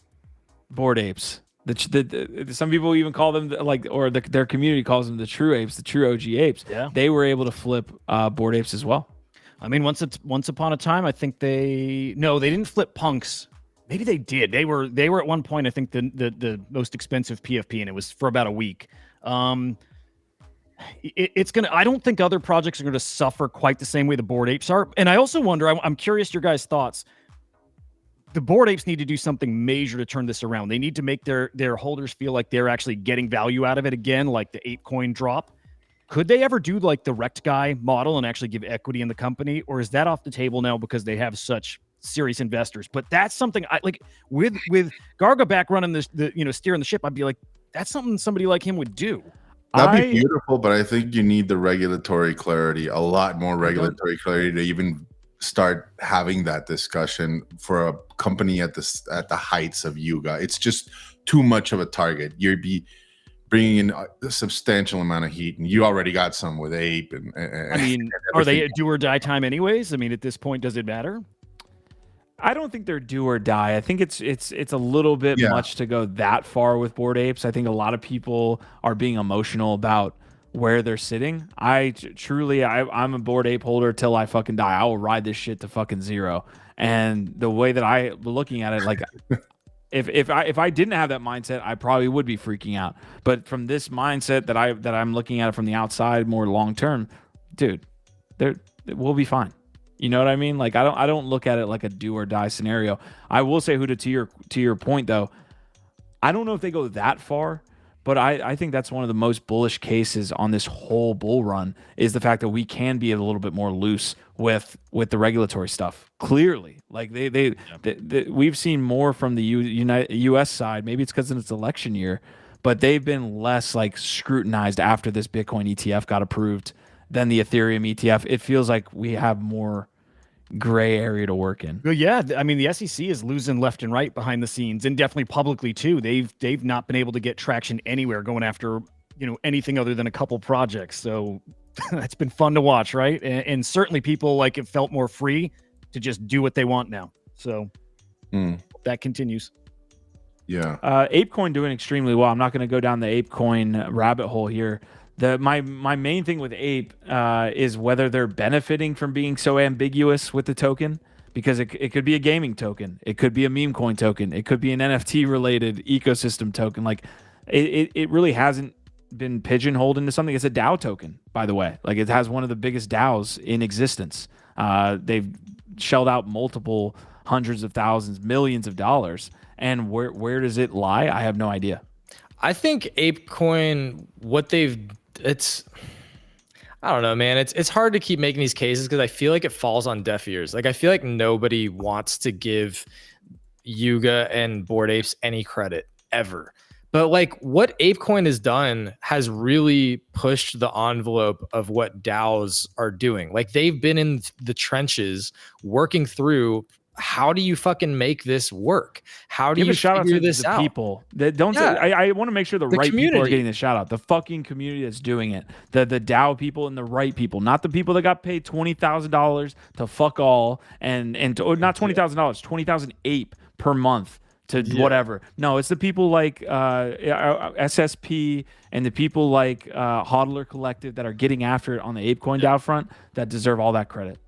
Bored Apes. Some people even call them their community calls them the true apes, the true OG apes. Yeah. They were able to flip Bored Apes as well. I mean, once upon a time, I think they didn't flip punks. Maybe they did. They were at one point, I think, the most expensive PFP, and it was for about a week. It's gonna. I don't think other projects are going to suffer quite the same way the Bored Apes are. And I also wonder. I'm curious your guys' thoughts. The Bored Apes need to do something major to turn this around. They need to make their holders feel like they're actually getting value out of it again, like the ApeCoin drop. Could they ever do like the Rect Guy model and actually give equity in the company, or is that off the table now because they have such serious investors? But that's something I like with Garga back running the steering the ship. I'd be like, that's something somebody like him would do. That'd be beautiful, but I think you need the regulatory clarity, a lot more regulatory clarity to even start having that discussion for a company at the heights of Yuga. It's just too much of a target. You'd be bringing in a substantial amount of heat, and you already got some with Ape. I mean, are they at do or die time anyways? I mean, at this point, does it matter? I don't think they're do or die. I think it's a little bit much to go that far with Bored Apes. I think a lot of people are being emotional about where they're sitting. I'm a Bored Ape holder till I fucking die. I will ride this shit to fucking zero. And the way that I'm looking at it, like if I didn't have that mindset, I probably would be freaking out. But from this mindset that I'm looking at it from the outside, more long term, dude, we'll be fine. You know what I mean? Like I don't look at it like a do or die scenario. I will say, Huda, to your point though, I don't know if they go that far, but I think that's one of the most bullish cases on this whole bull run is the fact that we can be a little bit more loose with the regulatory stuff. Clearly, like we've seen more from the U.S. side. Maybe it's because it's election year, but they've been less like scrutinized after this Bitcoin ETF got approved than the Ethereum ETF. It feels like we have more gray area to work in. Well, yeah, I mean the SEC is losing left and right behind the scenes, and definitely publicly too. They've not been able to get traction anywhere going after anything other than a couple projects. So it's been fun to watch, right? And certainly people like it felt more free to just do what they want now. So that continues. Yeah. ApeCoin doing extremely well. I'm not going to go down the ApeCoin rabbit hole here. My main thing with Ape is whether they're benefiting from being so ambiguous with the token, because it could be a gaming token, it could be a meme coin token, it could be an NFT related ecosystem token. Like it really hasn't been pigeonholed into something. It's a DAO token, by the way. Like it has one of the biggest DAOs in existence. They've shelled out multiple hundreds of thousands, millions of dollars. And where does it lie? I have no idea. I think ApeCoin, I don't know, man. It's hard to keep making these cases because I feel like it falls on deaf ears. Like I feel like nobody wants to give Yuga and Bored Apes any credit ever. But like what ApeCoin has done has really pushed the envelope of what DAOs are doing. Like they've been in the trenches working through, how do you fucking make this work? How do you figure this out? People that don't say, I want to make sure the right community. people are getting the shout out. The fucking community that's doing it. The DAO people and the right people, not the people that got paid $20,000 to fuck all and to, not $20,000, 20,000 ape per month to whatever. No, it's the people like SSP and the people like Hodler Collective that are getting after it on the ApeCoin DAO front that deserve all that credit.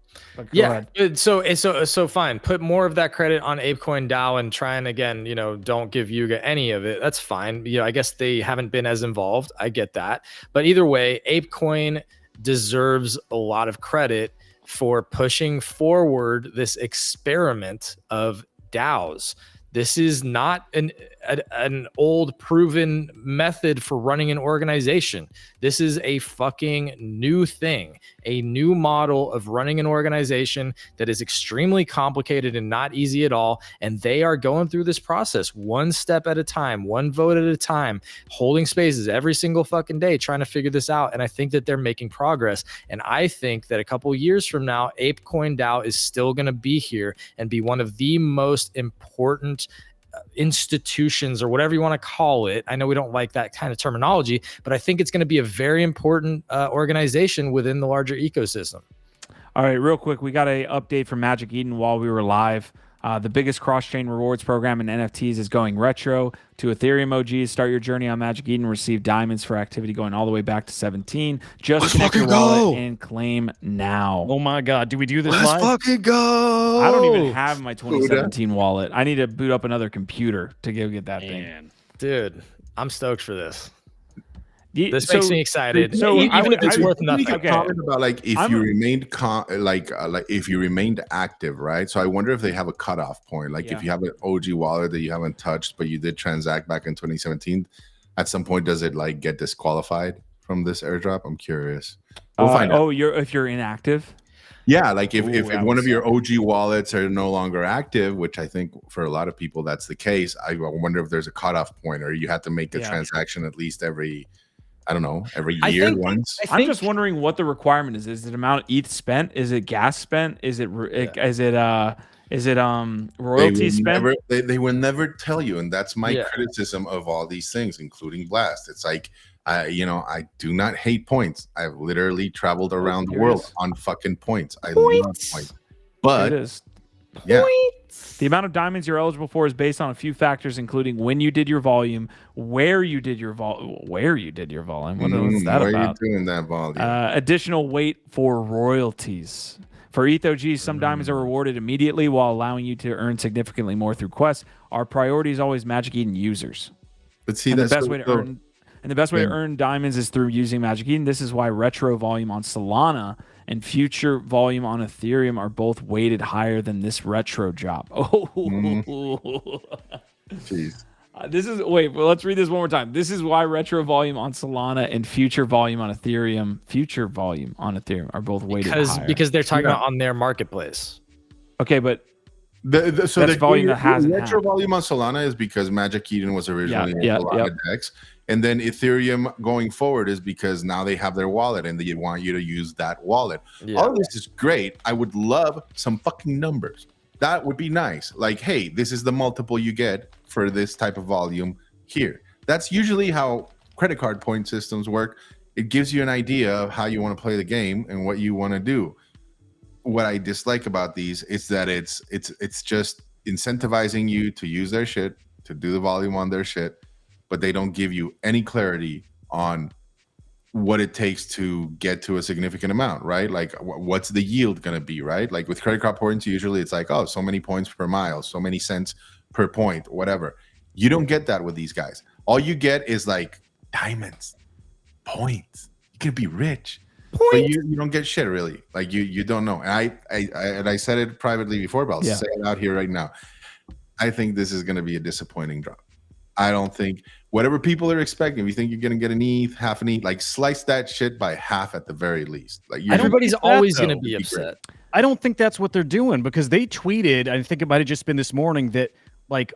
Yeah. So fine. Put more of that credit on ApeCoin DAO and try and again, don't give Yuga any of it. That's fine. I guess they haven't been as involved. I get that. But either way, ApeCoin deserves a lot of credit for pushing forward this experiment of DAOs. This is not an old proven method for running an organization. This is a fucking new thing, a new model of running an organization that is extremely complicated and not easy at all. And they are going through this process one step at a time, one vote at a time, holding spaces every single fucking day, trying to figure this out. And I think that they're making progress. And I think that a couple years from now, ApeCoin DAO is still going to be here and be one of the most important institutions or whatever you want to call it. I know we don't like that kind of terminology, but I think it's going to be a very important organization within the larger ecosystem. All right, real quick, we got an update from Magic Eden while we were live. The biggest cross-chain rewards program in NFTs is going retro to Ethereum OGs. Start your journey on Magic Eden. Receive diamonds for activity going all the way back to 17. Just connect your wallet and claim now. Oh my God. Do we do this live? Let's fucking go. I don't even have my 2017 wallet. I need to boot up another computer to go get that thing. Dude, I'm stoked for this. This makes me excited. So even if it's worth nothing. Okay. Comment about like if you remained if you remained active, right? So I wonder if they have a cutoff point. Like if you have an OG wallet that you haven't touched, but you did transact back in 2017, at some point does it like get disqualified from this airdrop? I'm curious. We'll find out. If you're inactive. Yeah, like if one of your OG wallets are no longer active, which I think for a lot of people that's the case. I wonder if there's a cutoff point, or you have to make a transaction at least every year once. I'm just wondering what the requirement is. Is it amount of ETH spent? Is it gas spent? Is it royalty spent? They will never tell you, and that's my criticism of all these things, including Blast. It's like I do not hate points. I've literally traveled around the world on fucking points. I love points, but it is. The amount of diamonds you're eligible for is based on a few factors, including when you did your volume, where you did your volume. What's that about? Are you doing that volume? Additional weight for royalties. For ETH OGs, some diamonds are rewarded immediately while allowing you to earn significantly more through quests. Our priority is always Magic Eden users. But see, the best way to earn diamonds is through using Magic Eden. This is why retro volume on Solana and future volume on Ethereum are both weighted higher than this retro job. Jeez. Let's read this one more time. This is why retro volume on Solana and future volume on Ethereum are both weighted higher. Because they're talking about on their marketplace. Okay, but the volume that hasn't retro volume on Solana is because Magic Eden was originally in Solana decks, And then Ethereum going forward is because now they have their wallet and they want you to use that wallet. Yeah. All of this is great. I would love some fucking numbers. That would be nice. Like, hey, this is the multiple you get for this type of volume here. That's usually how credit card point systems work. It gives you an idea of how you want to play the game and what you want to do. What I dislike about these is that it's just incentivizing you to use their shit, to do the volume on their shit, but they don't give you any clarity on what it takes to get to a significant amount, right? Like what's the yield going to be, right? Like with credit card points, usually it's like, oh, so many points per mile, so many cents per point, whatever. You don't get that with these guys. All you get is like diamonds, points. You can be rich. But you don't get shit really. Like you don't know. And I said it privately before, but I'll say it out here right now. I think this is going to be a disappointing drop. I don't think whatever people are expecting. If you think you're going to get an ETH, half an ETH, like slice that shit by half at the very least. Like everybody's always going to be upset. I don't think that's what they're doing because they tweeted. I think it might have just been this morning that like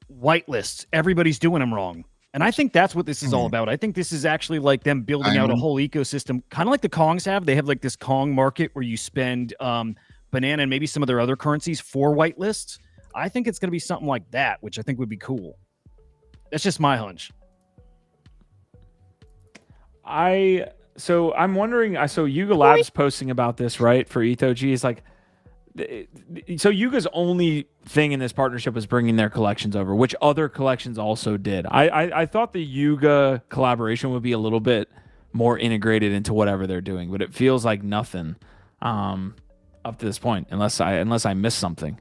whitelists, everybody's doing them wrong. And I think that's what this is all about. I think this is actually like them building out a whole ecosystem, kind of like the Kongs have. They have like this Kong market where you spend Banana and maybe some of their other currencies for whitelists. I think it's going to be something like that, which I think would be cool. That's just my hunch. So I'm wondering. I saw Yuga Labs posting about this, right? For ETHOG is like. So Yuga's only thing in this partnership was bringing their collections over, which other collections also did. I thought the Yuga collaboration would be a little bit more integrated into whatever they're doing, but it feels like nothing up to this point, unless I missed something.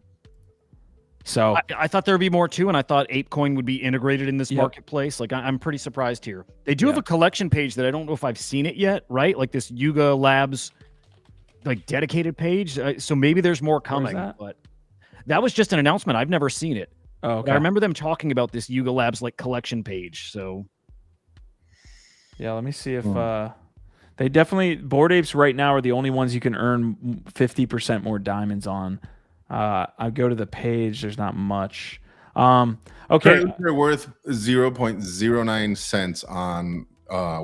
So I thought there would be more too, and I thought ApeCoin would be integrated in this marketplace. Like I'm pretty surprised here. They do have a collection page that I don't know if I've seen it yet, right? Like this Yuga Labs like dedicated page. So maybe there's more coming, but that was just an announcement. I've never seen it. Oh, okay. I remember them talking about this Yuga Labs like collection page. So yeah, let me see if they definitely Bored Apes right now are the only ones you can earn 50% more diamonds on. I go to the page. There's not much. Okay, they're worth 0.09 cents on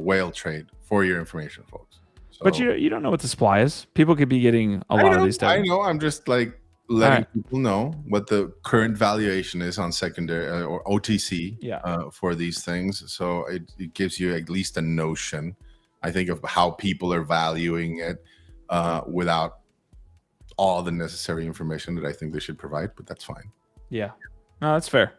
whale trade for your information, folks. So, but you don't know what the supply is. People could be getting a lot of these I know. I'm just like letting people know what the current valuation is on secondary or OTC for these things. So it gives you at least a notion, I think, of how people are valuing it without all the necessary information that I think they should provide. But that's fine. Yeah, no, that's fair.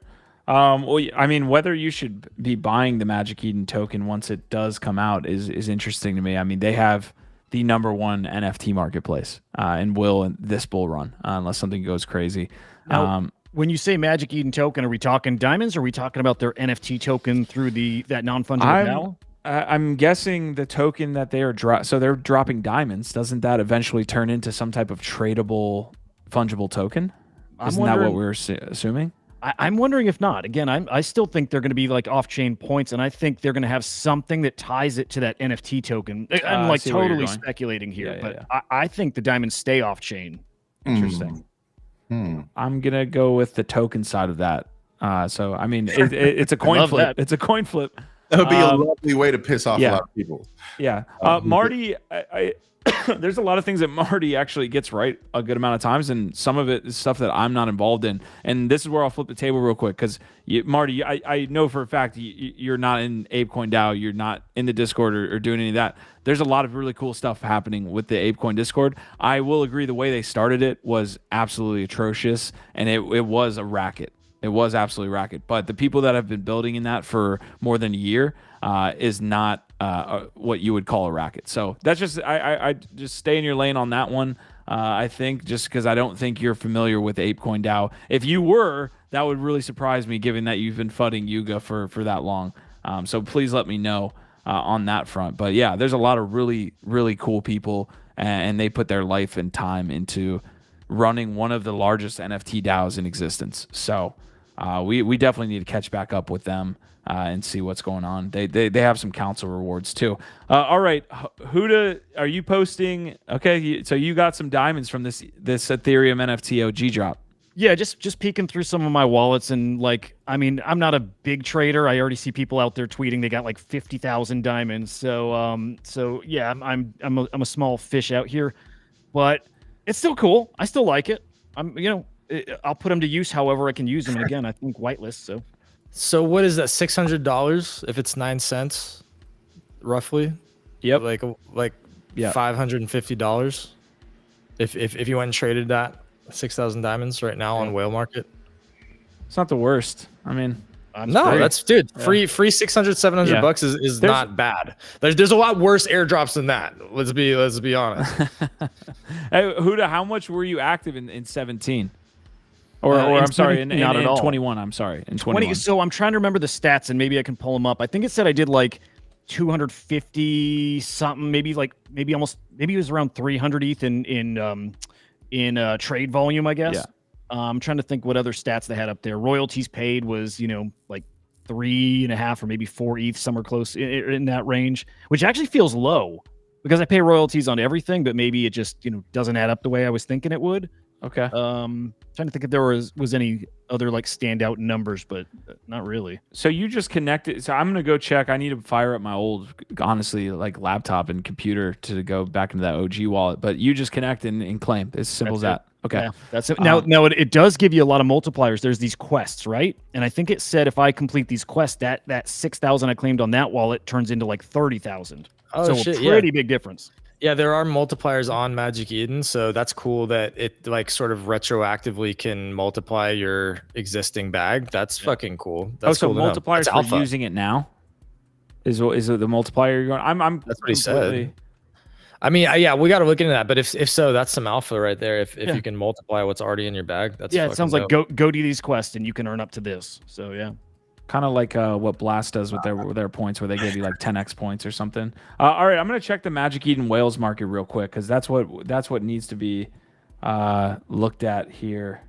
Well, I mean, whether you should be buying the Magic Eden token once it does come out is interesting to me. I mean, they have the #1 NFT marketplace and will in this bull run unless something goes crazy. Now, when you say Magic Eden token, are we talking diamonds? Or are we talking about their NFT token through that non-fungible now? I'm guessing the token that they are so they're dropping diamonds. Doesn't that eventually turn into some type of tradable fungible token? Isn't that what we're assuming? I'm wondering if not. Again, I still think they're going to be like off-chain points, and I think they're going to have something that ties it to that NFT token. I'm like totally speculating here, but I think the diamonds stay off-chain. Interesting. I'm gonna go with the token side of that. So I mean, it's a coin flip. It's a coin flip. That would be a lovely way to piss off a lot of people. Yeah, Marty. There's a lot of things that Marty actually gets right a good amount of times, and some of it is stuff that I'm not involved in. And this is where I'll flip the table real quick because Marty, I know for a fact you're not in ApeCoin DAO, you're not in the Discord or doing any of that. There's a lot of really cool stuff happening with the ApeCoin Discord. I will agree the way they started it was absolutely atrocious, and it was a racket. It was absolutely racket. But the people that have been building in that for more than a year is not what you would call a racket. So that's just I just stay in your lane on that one. I think just because I don't think you're familiar with ApeCoin DAO. If you were, that would really surprise me, given that you've been fudding Yuga for that long. So please let me know on that front. But yeah, there's a lot of really cool people, and they put their life and time into running one of the largest NFT DAOs in existence. So we definitely need to catch back up with them and see what's going on. They have some council rewards too. All right, Huda, are you posting? Okay, so you got some diamonds from this Ethereum NFT OG drop. Yeah, just peeking through some of my wallets, and like, I mean, I'm not a big trader. I already see people out there tweeting they got like 50,000 diamonds. So yeah, I'm a small fish out here, but it's still cool. I still like it. I'll put them to use however I can use them. And again, I think whitelist. So what is that? $600 if it's 9 cents, roughly. Yep. Like Yeah. $550 if you went and traded that 6,000 diamonds right now on whale market. It's not the worst. I mean, that's free 600 700 bucks is not bad. There's a lot worse airdrops than that. Let's be honest. Hey, Huda, how much were you active in 17? Or I'm sorry, in 21. I'm sorry, in 21. So I'm trying to remember the stats, and maybe I can pull them up. I think it said I did like 250 something, maybe it was around 300 ETH in trade volume, I guess. Yeah. I'm trying to think what other stats they had up there. Royalties paid was, like 3.5 or maybe 4 ETH, somewhere close in that range, which actually feels low because I pay royalties on everything, but maybe it just, doesn't add up the way I was thinking it would. Okay. Trying to think if there was any other like standout numbers, but not really. So you just connected. So I'm gonna go check. I need to fire up my old, honestly, like laptop and computer to go back into that OG wallet. But you just connect and claim. It's simple as that. Okay. Yeah, that's it. Now it does give you a lot of multipliers. There's these quests, right? And I think it said if I complete these quests, that 6,000 I claimed on that wallet turns into like 30,000. Oh, so a pretty big difference. Yeah, there are multipliers on Magic Eden, so that's cool that it like sort of retroactively can multiply your existing bag. That's fucking cool. That's so cool multipliers for using it now is it the multiplier you're going? I'm that's what he said. I mean, yeah, we got to look into that. But if so, that's some alpha right there. If you can multiply what's already in your bag, that's it sounds like go do these quests and you can earn up to this. So yeah. Kind of like what Blast does with their points, where they give you like 10x points or something. All right, I'm gonna check the Magic Eden Whales market real quick because that's what needs to be looked at here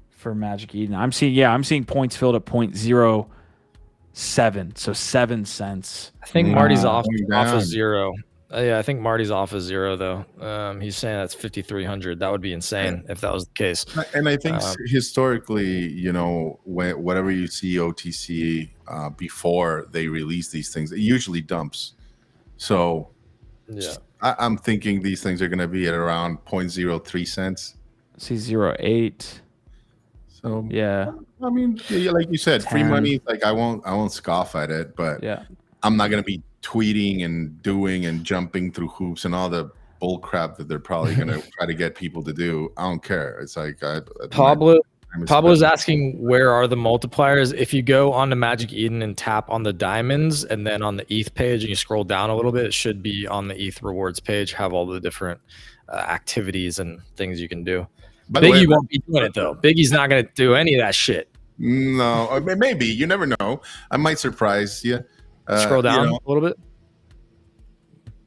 for Magic Eden. I'm seeing points filled at 0.07, so 7 cents. I think Marty's off of 0. Yeah, I think Marty's off of 0 though. He's saying that's 5,300. That would be insane if that was the case. And I think historically, whatever you see OTC before they release these things, it usually dumps. So yeah, I'm thinking these things are going to be at around 0.03 cents. See 0.8. So yeah, I mean, like you said, 10. Free money. Like I won't scoff at it, but yeah, I'm not going to be tweeting and doing and jumping through hoops and all the bull crap that they're probably going to try to get people to do. I don't care. It's like Pablo's asking where are the multipliers. If you go onto Magic Eden and tap on the diamonds and then on the ETH page and you scroll down a little bit, it should be on the ETH rewards page, have all the different activities and things you can do. Biggie won't be doing it though. Biggie's not going to do any of that shit. No, maybe. You never know. I might surprise you. Scroll down a little bit.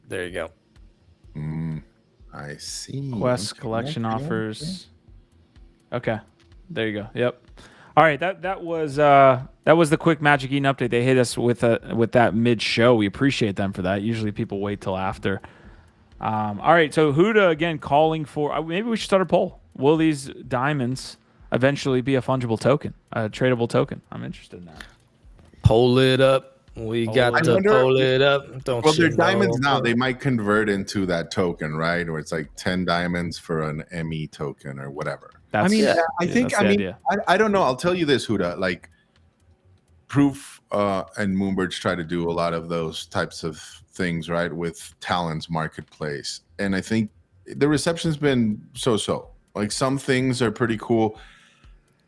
There you go. I see. Quest collection offers. Okay, there you go. Yep. All right, that was the quick Magic Eden update. They hit us with that mid show. We appreciate them for that. Usually people wait till after. All right, so Huda again calling for. Maybe we should start a poll. Will these diamonds eventually be a fungible token, a tradable token? I'm interested in that. Pull it up. We got to pull it up. Well, they're diamonds now. They might convert into that token, right? Or it's like 10 diamonds for an ME token or whatever. I don't know. I'll tell you this, Huda. Like Proof and Moonbirds try to do a lot of those types of things, right? With Talon's marketplace. And I think the reception's been so-so. Like some things are pretty cool.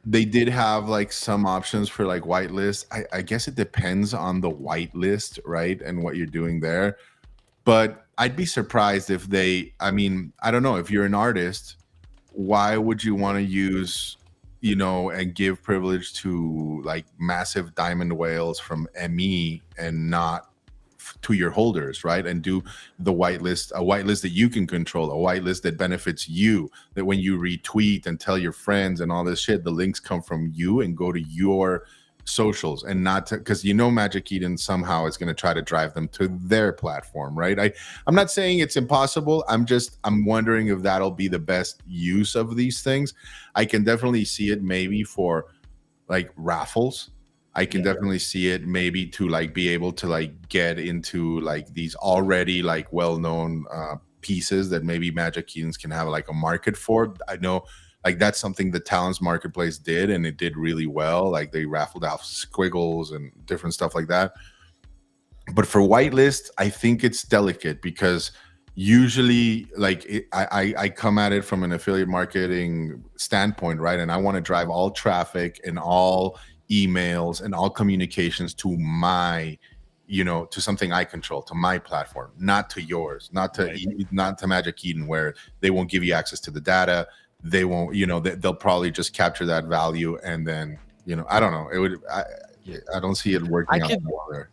They did have like some options for like whitelist. I guess it depends on the whitelist, right? And what you're doing there. But I'd be surprised if I don't know. If you're an artist, why would you want to use, and give privilege to like massive diamond whales from ME and not to your holders, right? And do the whitelist, a whitelist that you can control, a whitelist that benefits you, that when you retweet and tell your friends and all this shit, the links come from you and go to your socials and not to, because Magic Eden somehow is going to try to drive them to their platform, right? I'm not saying it's impossible. I'm wondering if that'll be the best use of these things. I can definitely see it maybe for like raffles. I can definitely see it maybe to like be able to like get into like these already like well-known pieces that maybe Magic Edens can have like a market for. I know like that's something the Talons Marketplace did, and it did really well. Like they raffled out squiggles and different stuff like that. But for whitelist, I think it's delicate because usually like I come at it from an affiliate marketing standpoint, right? And I want to drive all traffic and all emails and all communications to my, to something I control, to my platform, not to yours, not to Magic Eden, where they won't give you access to the data. They won't, they'll probably just capture that value, and then, I don't know. I don't see it working out well there.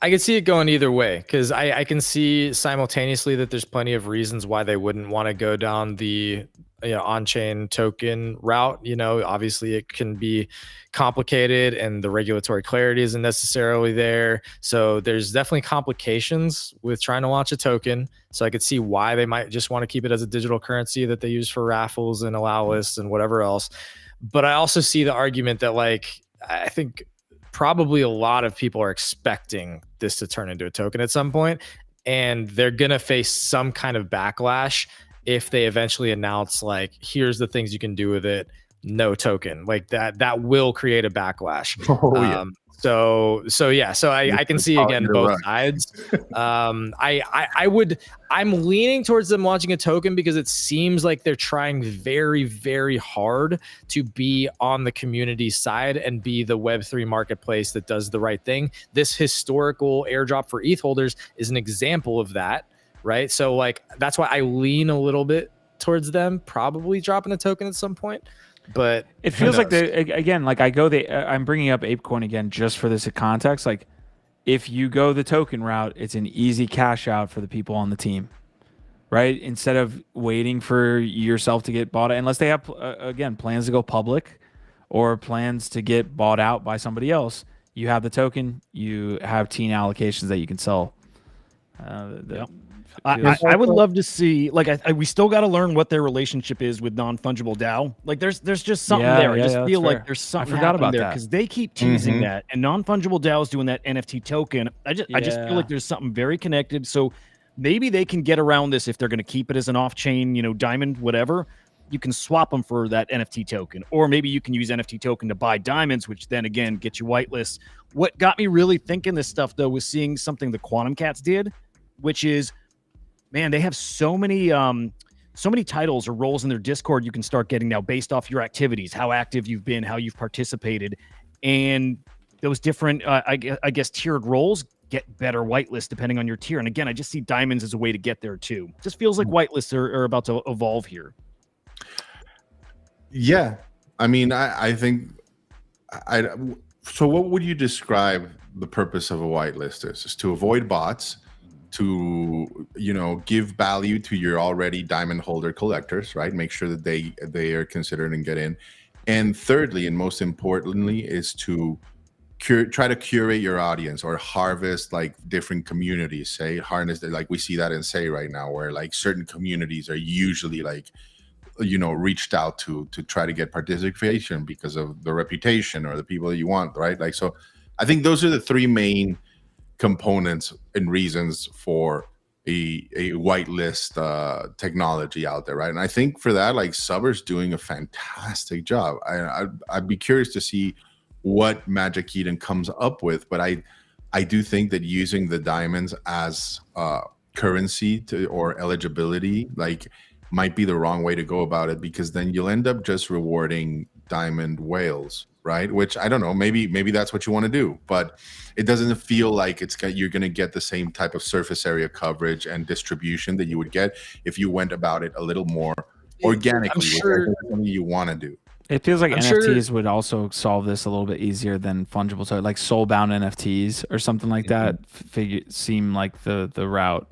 I can see it going either way, because I can see simultaneously that there's plenty of reasons why they wouldn't want to go down the on-chain token route. Obviously it can be complicated and the regulatory clarity isn't necessarily there. So there's definitely complications with trying to launch a token. So I could see why they might just want to keep it as a digital currency that they use for raffles and allow lists and whatever else. But I also see the argument that I think probably a lot of people are expecting this to turn into a token at some point, and they're going to face some kind of backlash if they eventually announce here's the things you can do with it, no token. That will create a backlash. So I can see again both sides. I'm leaning towards them launching a token because it seems like they're trying very, very hard to be on the community side and be the Web3 marketplace that does the right thing. This historical airdrop for ETH holders is an example of that, right? So that's why I lean a little bit towards them probably dropping a token at some point. But it feels like I'm bringing up ApeCoin again just for this context. Like, if you go the token route, it's an easy cash out for the people on the team, right? Instead of waiting for yourself to get bought out, unless they have plans to go public or plans to get bought out by somebody else. You have the token, you have teen allocations that you can sell. I would love to see, we still got to learn what their relationship is with non-fungible DAO. There's just something there. I just feel like there's something about there because they keep teasing that, and non-fungible DAO is doing that NFT token. I just feel like there's something very connected. So maybe they can get around this if they're going to keep it as an off-chain, diamond, whatever. You can swap them for that NFT token, or maybe you can use NFT token to buy diamonds, which then again gets you whitelist. What got me really thinking this stuff though was seeing something the Quantum Cats did, which is, man, they have so many titles or roles in their Discord you can start getting now based off your activities, how active you've been, how you've participated, and those different, I guess, tiered roles get better whitelist depending on your tier. And again, I just see diamonds as a way to get there too. Just feels like whitelists are about to evolve here. Yeah, I mean, I think so what would you describe the purpose of a whitelist is? Is to avoid bots, to give value to your already diamond holder collectors, right? Make sure that they are considered and get in. And thirdly, and most importantly, is to try to curate your audience or harvest different communities. Harness we see that in Say right now, where certain communities are usually reached out to try to get participation because of the reputation or the people that you want, right? So I think those are the three main components and reasons for a whitelist technology out there, right? And I think for that, Subber's doing a fantastic job. I'd be curious to see what Magic Eden comes up with, but I do think that using the diamonds as currency or eligibility might be the wrong way to go about it, because then you'll end up just rewarding diamond whales, right? Which I don't know, maybe that's what you want to do, but it doesn't feel like you're going to get the same type of surface area coverage and distribution that you would get if you went about it a little more organically. I'm sure something you want to do. It feels like NFTs would also solve this a little bit easier than fungible, so like soul-bound NFTs or something like that. Seem like the route.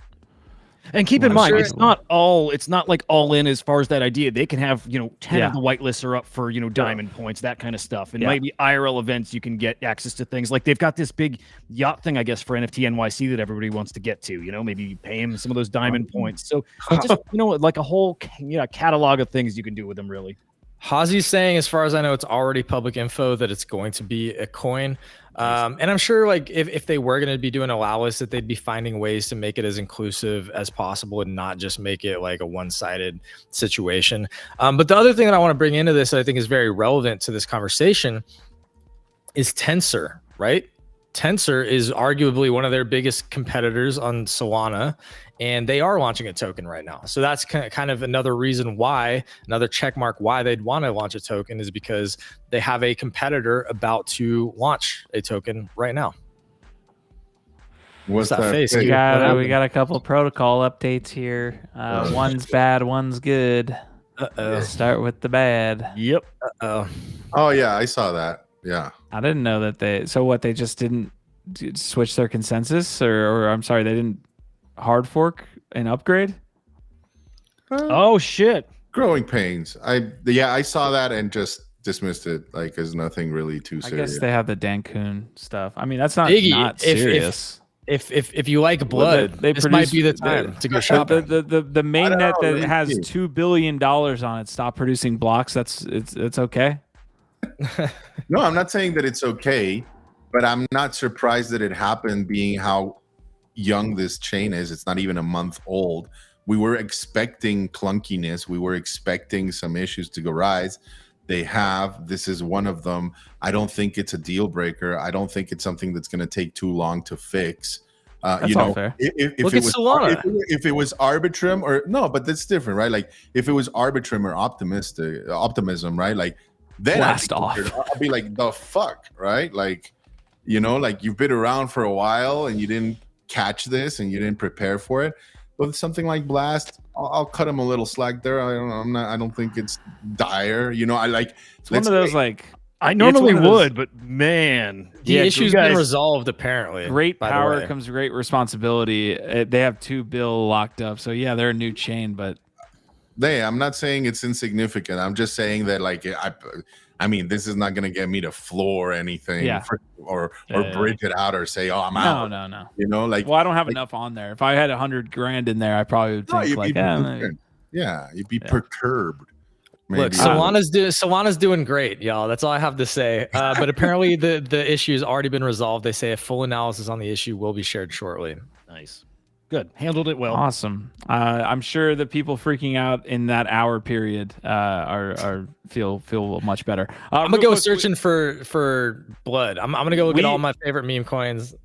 And keep in I'm mind, sure it's not like all in as far as that idea. They can have, 10 of the whitelists are up for, diamond points, that kind of stuff. And maybe IRL events, you can get access to things like they've got this big yacht thing, I guess, for NFT NYC that everybody wants to get to, maybe you pay them some of those diamond points. So just, like a whole catalog of things you can do with them, really. Hazi's saying, as far as I know, it's already public info that it's going to be a coin. And I'm sure like if they were going to be doing a allow list, that they'd be finding ways to make it as inclusive as possible and not just make it like a one-sided situation. But the other thing that I want to bring into this that I think is very relevant to this conversation is Tensor, right? Tensor is arguably one of their biggest competitors on Solana, and they are launching a token right now. So that's kind of another reason why, another check mark why they'd want to launch a token, is because they have a competitor about to launch a token right now. What's that face? We What got happened? a couple protocol updates here. One's bad, one's good. Uh-oh. Start with the bad. Yep. Uh-oh. Oh yeah, I saw that. Yeah. I didn't know that they just didn't switch their consensus, or I'm sorry, they didn't hard fork and upgrade. Oh shit. Growing pains. I saw that and just dismissed it like as nothing really too I serious. guess they have the Dankun stuff. I mean, that's not Iggy, not serious. If you like blood, they this might produce- be the time to go shopping. The main net know, that has maybe. $2 billion on it stop producing blocks. It's okay. No, I'm not saying that it's okay, but I'm not surprised that it happened, being how young this chain is. It's not even a month old. We were expecting clunkiness. We were expecting some issues to arise. They have. This is one of them. I don't think it's a deal breaker. I don't think it's something that's going to take too long to fix. That's all fair. If Look it at was Solana. if it was Arbitrum or no, but that's different, right? Like if it was Arbitrum or optimism, right? Like then Blast off. I'll be like, the fuck, right? Like, like you've been around for a while and you didn't catch this and you didn't prepare for it. With something like Blast, I'll cut him a little slack there. I don't think it's dire. I like. It's one of those like I normally one of those- would, but man, The yeah, issue's you been guys- resolved apparently. great by the power way. comes great responsibility. They have $2 billion locked up, so yeah, they're a new chain, but I'm not saying it's insignificant. I'm just saying that like I mean, this is not going to get me to floor anything, Yeah. or Yeah. bridge it out or say, oh, I'm out. no. Like Well, I don't have enough on there. If I had $100,000 in there, I probably would no, think you'd like, be maybe. you'd be perturbed. Look, Maybe. Solana's doing great, y'all. That's all I have to say. But apparently the issue has already been resolved. They say a full analysis on the issue will be shared shortly. Nice. Good. Handled it well. Awesome. I'm sure the people freaking out in that hour period are feel much better. I'm gonna go searching for blood. I'm gonna go look at We- all my favorite meme coins.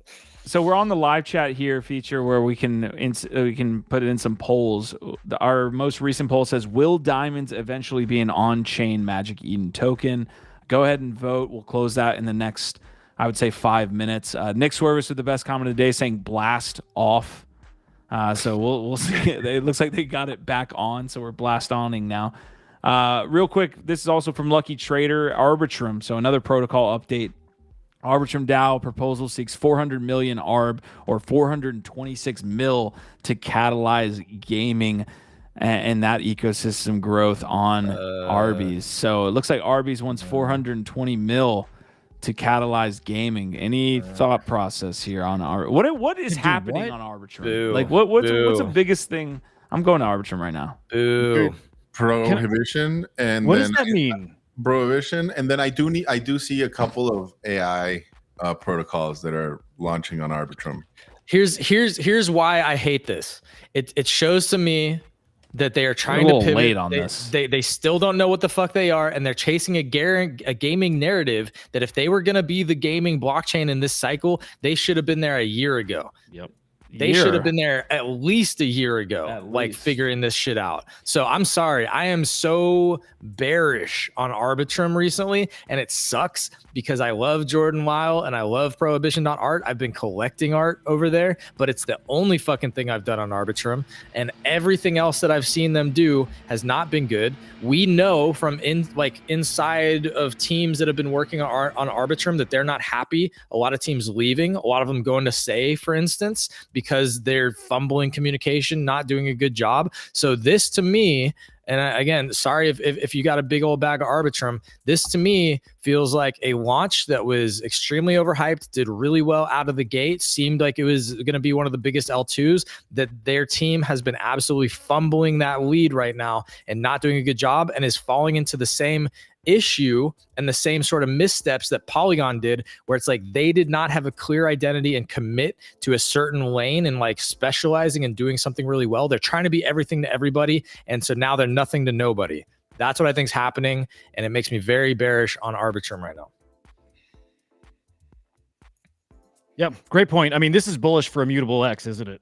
So we're on the live chat here feature where we can put in some polls. Our most recent poll says, will diamonds eventually be an on-chain Magic Eden token? Go ahead and vote. We'll close that in the next, I would say, 5 minutes. Nick Swervis with the best comment of the day saying blast off. So we'll see. It looks like they got it back on, so we're blast oning now. Real quick, this is also from Lucky Trader, Arbitrum. So another protocol update. Arbitrum DAO proposal seeks 400 million ARB or 426 mil to catalyze gaming and that ecosystem growth on Arby's. So it looks like Arby's wants 420 mil to catalyze gaming. Any thought process here on what is happening on Arbitrum? Boo. Like what's the Boo. biggest thing? I'm going to Arbitrum right now. Ooh. Prohibition and What then does that mean? prohibition, and then I do see a couple of AI protocols that are launching on Arbitrum. Here's why I hate this. It shows to me that they are trying a to little pivot. late on they, this. They still don't know what the fuck they are, and they're chasing a gaming narrative that if they were gonna be the gaming blockchain in this cycle, they should have been there a year ago. Yep. They should have been there at least a year ago, At like least. figuring this shit out. So I'm sorry. I am so bearish on Arbitrum recently, and it sucks because I love Jordan Lyle and I love Prohibition.art. I've been collecting art over there, but it's the only fucking thing I've done on Arbitrum, and everything else that I've seen them do has not been good. We know from inside of teams that have been working on Arbitrum that they're not happy. A lot of teams leaving, a lot of them going to Say, for instance, because because they're fumbling communication, not doing a good job. So this to me, and again, sorry if you got a big old bag of Arbitrum, this to me feels like a launch that was extremely overhyped, did really well out of the gate, seemed like it was going to be one of the biggest L2s, that their team has been absolutely fumbling that lead right now and not doing a good job, and is falling into the same issue and the same sort of missteps that Polygon did, where it's like they did not have a clear identity and commit to a certain lane and like specializing and doing something really well. They're trying to be everything to everybody, and so now they're nothing to nobody. That's what I think is happening, and it makes me very bearish on Arbitrum right now. Yep, great point. I mean, this is bullish for Immutable X, isn't it?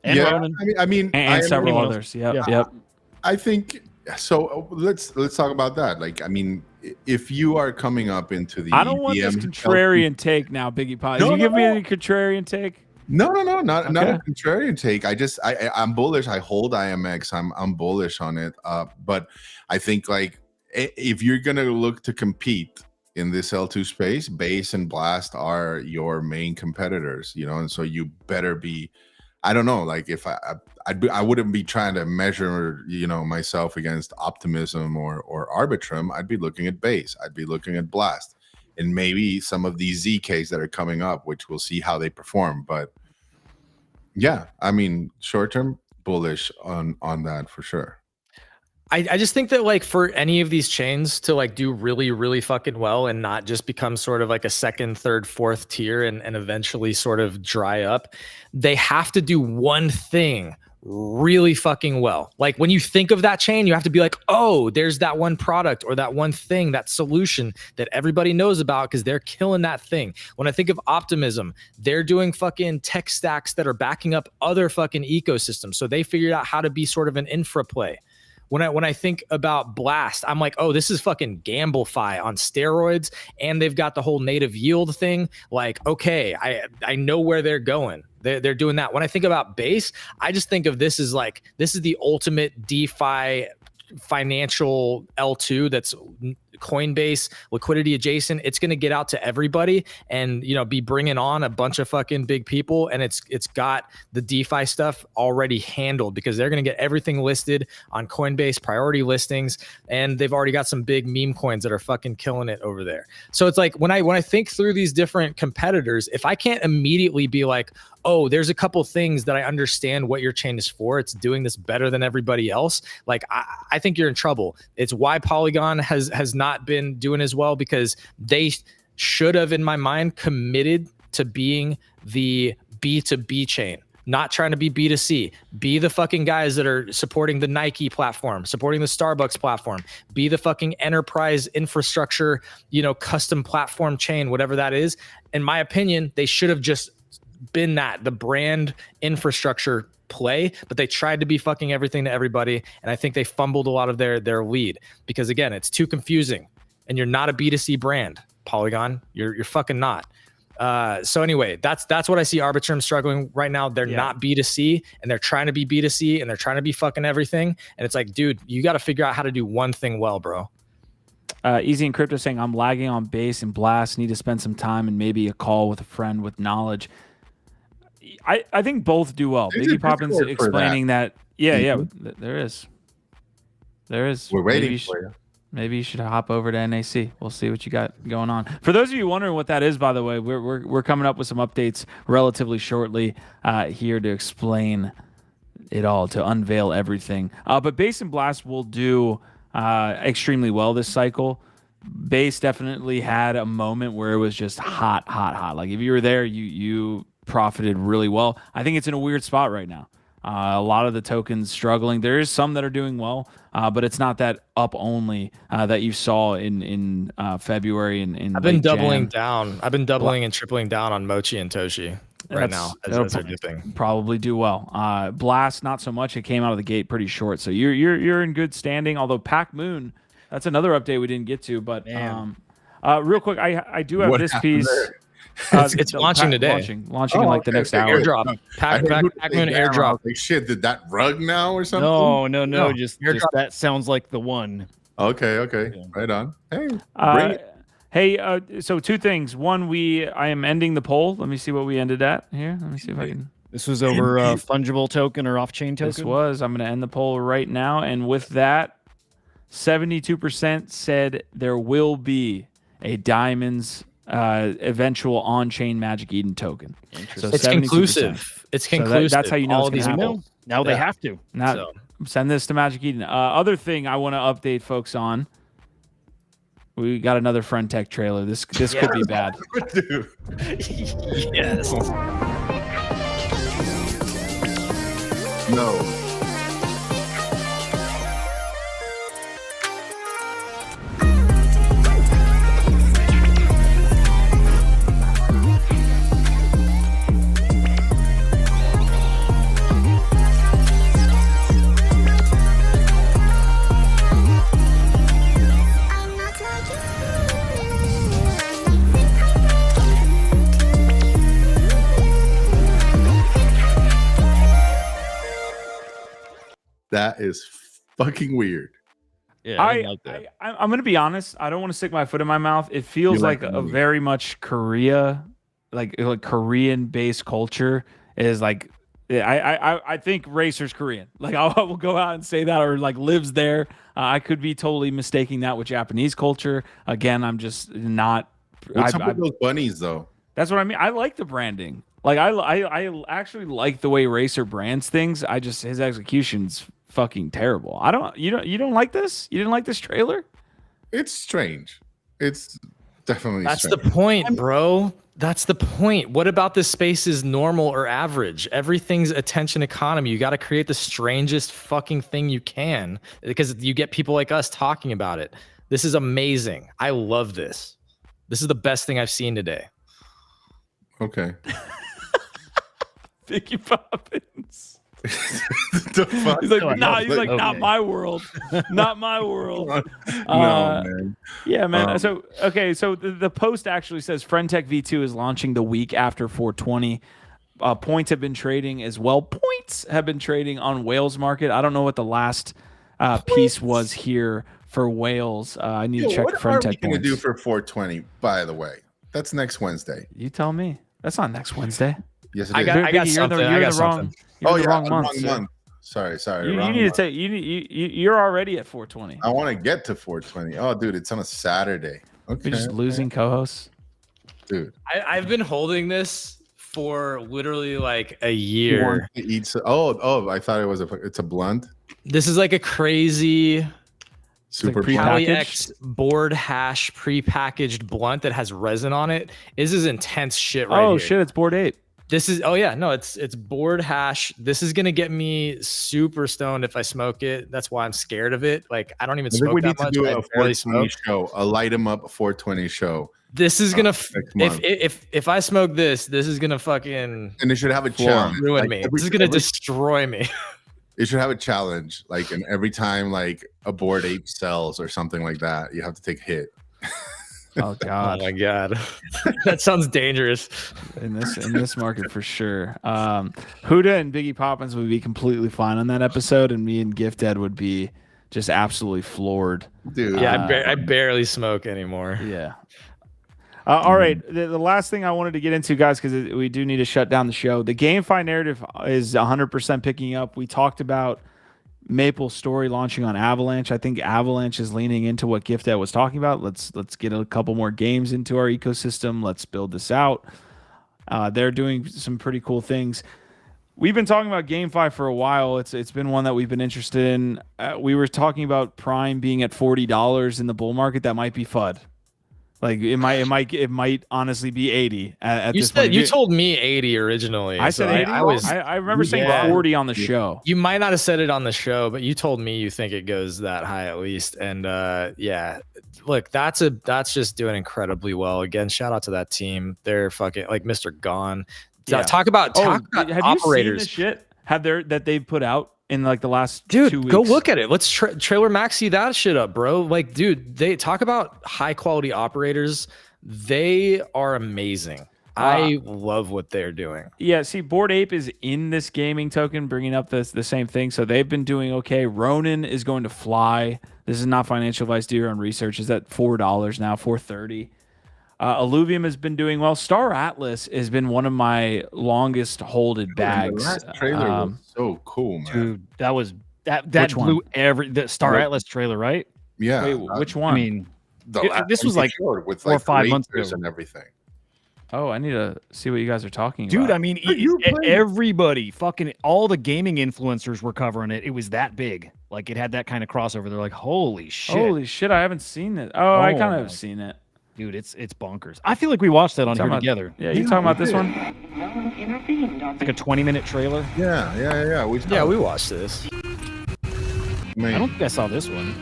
And yeah, Ronan. I mean, and several others. Yep. I think so. Let's talk about that. Like, I mean, if you are coming up into the, I don't want this contrarian take now, Biggie Pie. You give me any contrarian take? No, not a contrarian take. I'm bullish. I hold IMX. I'm bullish on it. But I think like if you're gonna look to compete in this L2 space, Base and Blast are your main competitors, you know, and so you better be. I don't know, like if I wouldn't be trying to measure, you know, myself against Optimism or Arbitrum. I'd be looking at Base. I'd be looking at Blast, and maybe some of these ZKs that are coming up, which we'll see how they perform. But yeah, I mean, short term bullish on that for sure. I just think that like for any of these chains to like do really, really fucking well and not just become sort of like a second, third, fourth tier and eventually sort of dry up, they have to do one thing really fucking well. Like when you think of that chain, you have to be like, oh, there's that one product or that one thing, that solution that everybody knows about because they're killing that thing. When I think of Optimism, they're doing fucking tech stacks that are backing up other fucking ecosystems. So they figured out how to be sort of an infra play. When I think about Blast, I'm like, oh, this is fucking GambleFi on steroids, and they've got the whole native yield thing. Like, okay, I know where they're going. They're doing that. When I think about Base, I just think of this as like, this is the ultimate DeFi financial L2 that's Coinbase liquidity adjacent. It's going to get out to everybody and, you know, be bringing on a bunch of fucking big people. And it's got the DeFi stuff already handled because they're going to get everything listed on Coinbase priority listings. And they've already got some big meme coins that are fucking killing it over there. So it's like when I think through these different competitors, if I can't immediately be like, oh, there's a couple things that I understand what your chain is for, it's doing this better than everybody else, like I think you're in trouble. It's why Polygon has not been doing as well, because they should have, in my mind, committed to being the B2B chain, not trying to be B2C. Be the fucking guys that are supporting the Nike platform, supporting the Starbucks platform. Be the fucking enterprise infrastructure, you know, custom platform chain, whatever that is. In my opinion, they should have just been the brand infrastructure play, but they tried to be fucking everything to everybody, and I think they fumbled a lot of their lead because, again, it's too confusing, and you're not a B2C brand, Polygon. You're fucking not. So anyway, that's what I see Arbitrum struggling right now. They're not B2C, and they're trying to be B2C, and they're trying to be fucking everything, and it's like, dude, you got to figure out how to do one thing well, bro. Easy in Crypto saying, I'm lagging on Base and Blast, need to spend some time and maybe a call with a friend with knowledge. I think both do well. Biggie Poppins explaining that. Yeah, there is. We're waiting for you. Maybe you should hop over to NAC. We'll see what you got going on. For those of you wondering what that is, by the way, we're coming up with some updates relatively shortly here to explain it all, to unveil everything. But Base and Blast will do extremely well this cycle. Base definitely had a moment where it was just hot. Like if you were there, you profited really well. I think it's in a weird spot right now. A lot of the tokens struggling. There is some that are doing well, but it's not that up only that you saw in February and I've been doubling down. I've been doubling and tripling down on Mochi and Toshi right now as they're dipping. Probably do well. Blast, not so much. It came out of the gate pretty short, so you're in good standing. Although Pac Moon, that's another update we didn't get to. But real quick, I do have this piece. It's launching today. Launching in like the next hour. Airdrop. Pac Moon airdrop. Like, shit, did that rug now or something? No. Just that sounds like the one. Okay. Yeah. Right on. Hey, Hey, so two things. One, I am ending the poll. Let me see what we ended at here. Let me see if I can. This was over fungible token or off-chain token? This was. I'm going to end the poll right now. And with that, 72% said there will be a Diamonds eventual on-chain Magic Eden token. So It's 72%. conclusive. It's conclusive. That's how you know all it's going to happen. Now they have to. Now, So. send this to Magic Eden. Other thing I want to update folks on. We got another Friend Tech trailer. This could be bad. Dude. Yes. No. That is fucking weird. Yeah, I didn't like that. I'm going to be honest. I don't want to stick my foot in my mouth. It feels You like like the a movie. very much Korea, like Korean based culture is like. I think Racer's Korean. Like I will go out and say that, or like lives there. I could be totally mistaking that with Japanese culture. Again, I'm just not. What's up with those bunnies though? That's what I mean. I like the branding. Like I actually like the way Racer brands things. I just his execution's fucking terrible. You don't like this? You didn't like this trailer? It's strange. It's definitely That's strange. the point, bro. That's the point. What about this space is normal or average? Everything's attention economy. You got to create the strangest fucking thing you can because you get people like us talking about it. This is amazing. I love this. This is the best thing I've seen today. Okay. Vicky Poppins. The fuck? He's like, No, nah. no, He's like, okay. not my world. Not my world. No, man. Yeah, man. So the post actually says FriendTech V2 is launching the week after 420. Points have been trading as well. Points have been trading on Whales Market. I don't know what the last piece was here for Whales. I need to check What are we FriendTech going to points. do for 420, by the way? That's next Wednesday. You tell me. That's not next Wednesday. Yes, it I is. got Vicky, something. You're I got the wrong. something. You're the wrong month. wrong sir. month. Sorry. You wrong need to month. take. You're already at 420. I want to get to 420. Oh, dude, it's on a Saturday. Okay. You're just losing co-hosts. Dude. I've been holding this for literally like a You want year. to eat oh, I thought it's a blunt. This is like a crazy Super pre- blunt. Poly Prepackaged? X board hash prepackaged blunt that has resin on it. This is intense shit right Oh here. shit! It's Bored Ape. This is it's board hash. This is gonna get me super stoned if I smoke it. That's why I'm scared of it. Like I don't even I think smoke we that need to much. do I a barely 420 smoke. show, a light 'em up 420 show. This is gonna next month. if I smoke this is gonna fucking And it should have a challenge. ruin Like, me. every- This is gonna every- destroy me. It should have a challenge, like, and every time like a board ape sells or something like that, you have to take a hit. Oh Oh god. my god, that sounds dangerous. in this market for sure. Huda and Biggie Poppins would be completely fine on that episode, and me and Gift Ed would be just absolutely floored. Dude, Yeah, I barely smoke anymore. Yeah. All right. The last thing I wanted to get into, guys, because we do need to shut down the show. The GameFi narrative is 100% picking up. We talked about Maple's story launching on Avalanche. I think Avalanche is leaning into what Gifted was talking about. Let's get a couple more games into our ecosystem. Let's build this out. They're doing some pretty cool things. We've been talking about GameFi for a while. It's been one that we've been interested in. We were talking about Prime being at $40 in the bull market. That might be FUD. Like it might honestly be 80 at You this said point. you told me 80 originally. I said so 80. I remember saying Yeah. 40 on the show. You might not have said it on the show, but you told me you think it goes that high at least. And yeah, look, that's just doing incredibly well. Again, shout out to that team. They're fucking like Mr. Gone. Yeah. Talk about Have operators. you seen the shit that they've put out in like the last 2 Dude, weeks? go look at it. Let's trailer maxi that shit up, bro. Like, dude, they talk about high quality operators. They are amazing. I love what they're doing. Yeah, see, Bored Ape is in this gaming token, bringing up the same thing. So they've been doing okay. Ronin is going to fly. This is not financial advice. Do your own research. Is at $4 now, $4.30. Alluvium has been doing well. Star Atlas has been one of my longest holded bags. The last trailer was so cool, man. Dude, that Which blew one? the Star Atlas trailer, right? Yeah. Wait, which one? I mean, the this was like with 4 or 5 months racers ago. and everything. Oh, I need to see what you guys are talking dude, about. I mean, you playing? everybody, fucking all the gaming influencers were covering it. It was that big. Like, it had that kind of crossover. They're like, holy shit. Holy shit, I haven't seen it. Oh, I kind of my- have seen it. Dude, it's bonkers. I feel like we watched that on here Talking about- together. Yeah, you talking about this one? It's like a 20-minute trailer. Yeah. We watched this. I don't think I saw this one.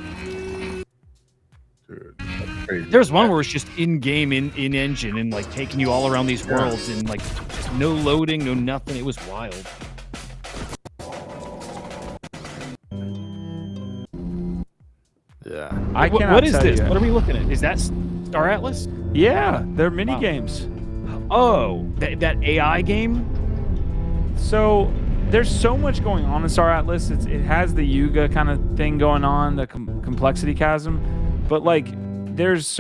Dude, that's crazy. There's one where it's just in-game, in engine, and like taking you all around these worlds, and like just no loading, no nothing. It was wild. Yeah. I cannot What is tell this? you. What are we looking at? Is that Star Atlas? Yeah, they're mini Wow. games. Oh, that AI game? So there's so much going on in Star Atlas. It has the Yuga kind of thing going on, the complexity chasm, but like there's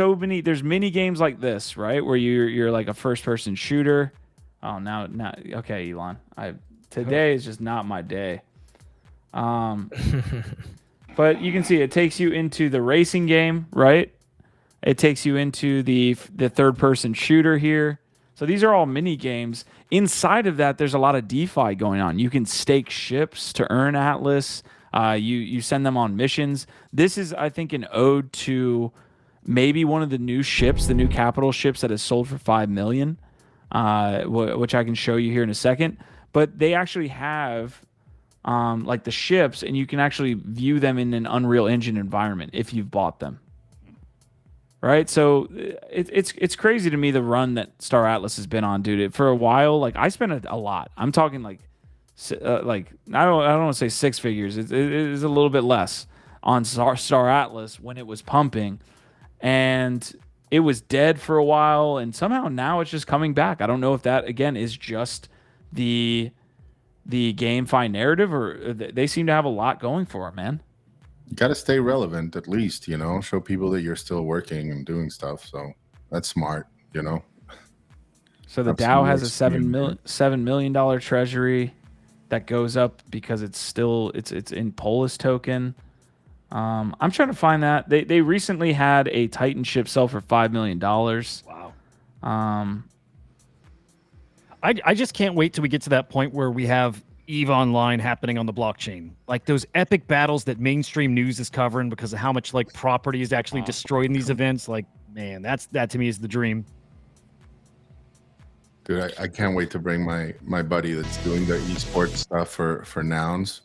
mini games like this, right, where you're like a first person shooter. Oh, now okay, Elon. Today is just not my day. But you can see it takes you into the racing game, right? It takes you into the third person shooter here. So these are all mini games. Inside of that, there's a lot of DeFi going on. You can stake ships to earn Atlas. You send them on missions. This is, I think, an ode to maybe one of the new ships, the new capital ships that has sold for $5 million, which I can show you here in a second. But they actually have like the ships, and you can actually view them in an Unreal Engine environment if you've bought them. Right, so it's crazy to me the run that Star Atlas has been on, dude. For a while, like I spent a lot. I'm talking like I don't want to say six figures. It is a little bit less on Star Atlas when it was pumping, and it was dead for a while, and somehow now it's just coming back. I don't know if that again is just the GameFi narrative, or they seem to have a lot going for it, man. You got to stay relevant, at least, show people that you're still working and doing stuff. So that's smart, So the DAO has a $7 million treasury that goes up because it's in Polis token. I'm trying to find that. They recently had a Titan ship sell for $5 million. Wow. I just can't wait till we get to that point where we have EVE Online happening on the blockchain, like those epic battles that mainstream news is covering because of how much like property is actually destroyed in these events. Like, man, that to me is the dream. Dude, I can't wait to bring my buddy that's doing the esports stuff for Nouns.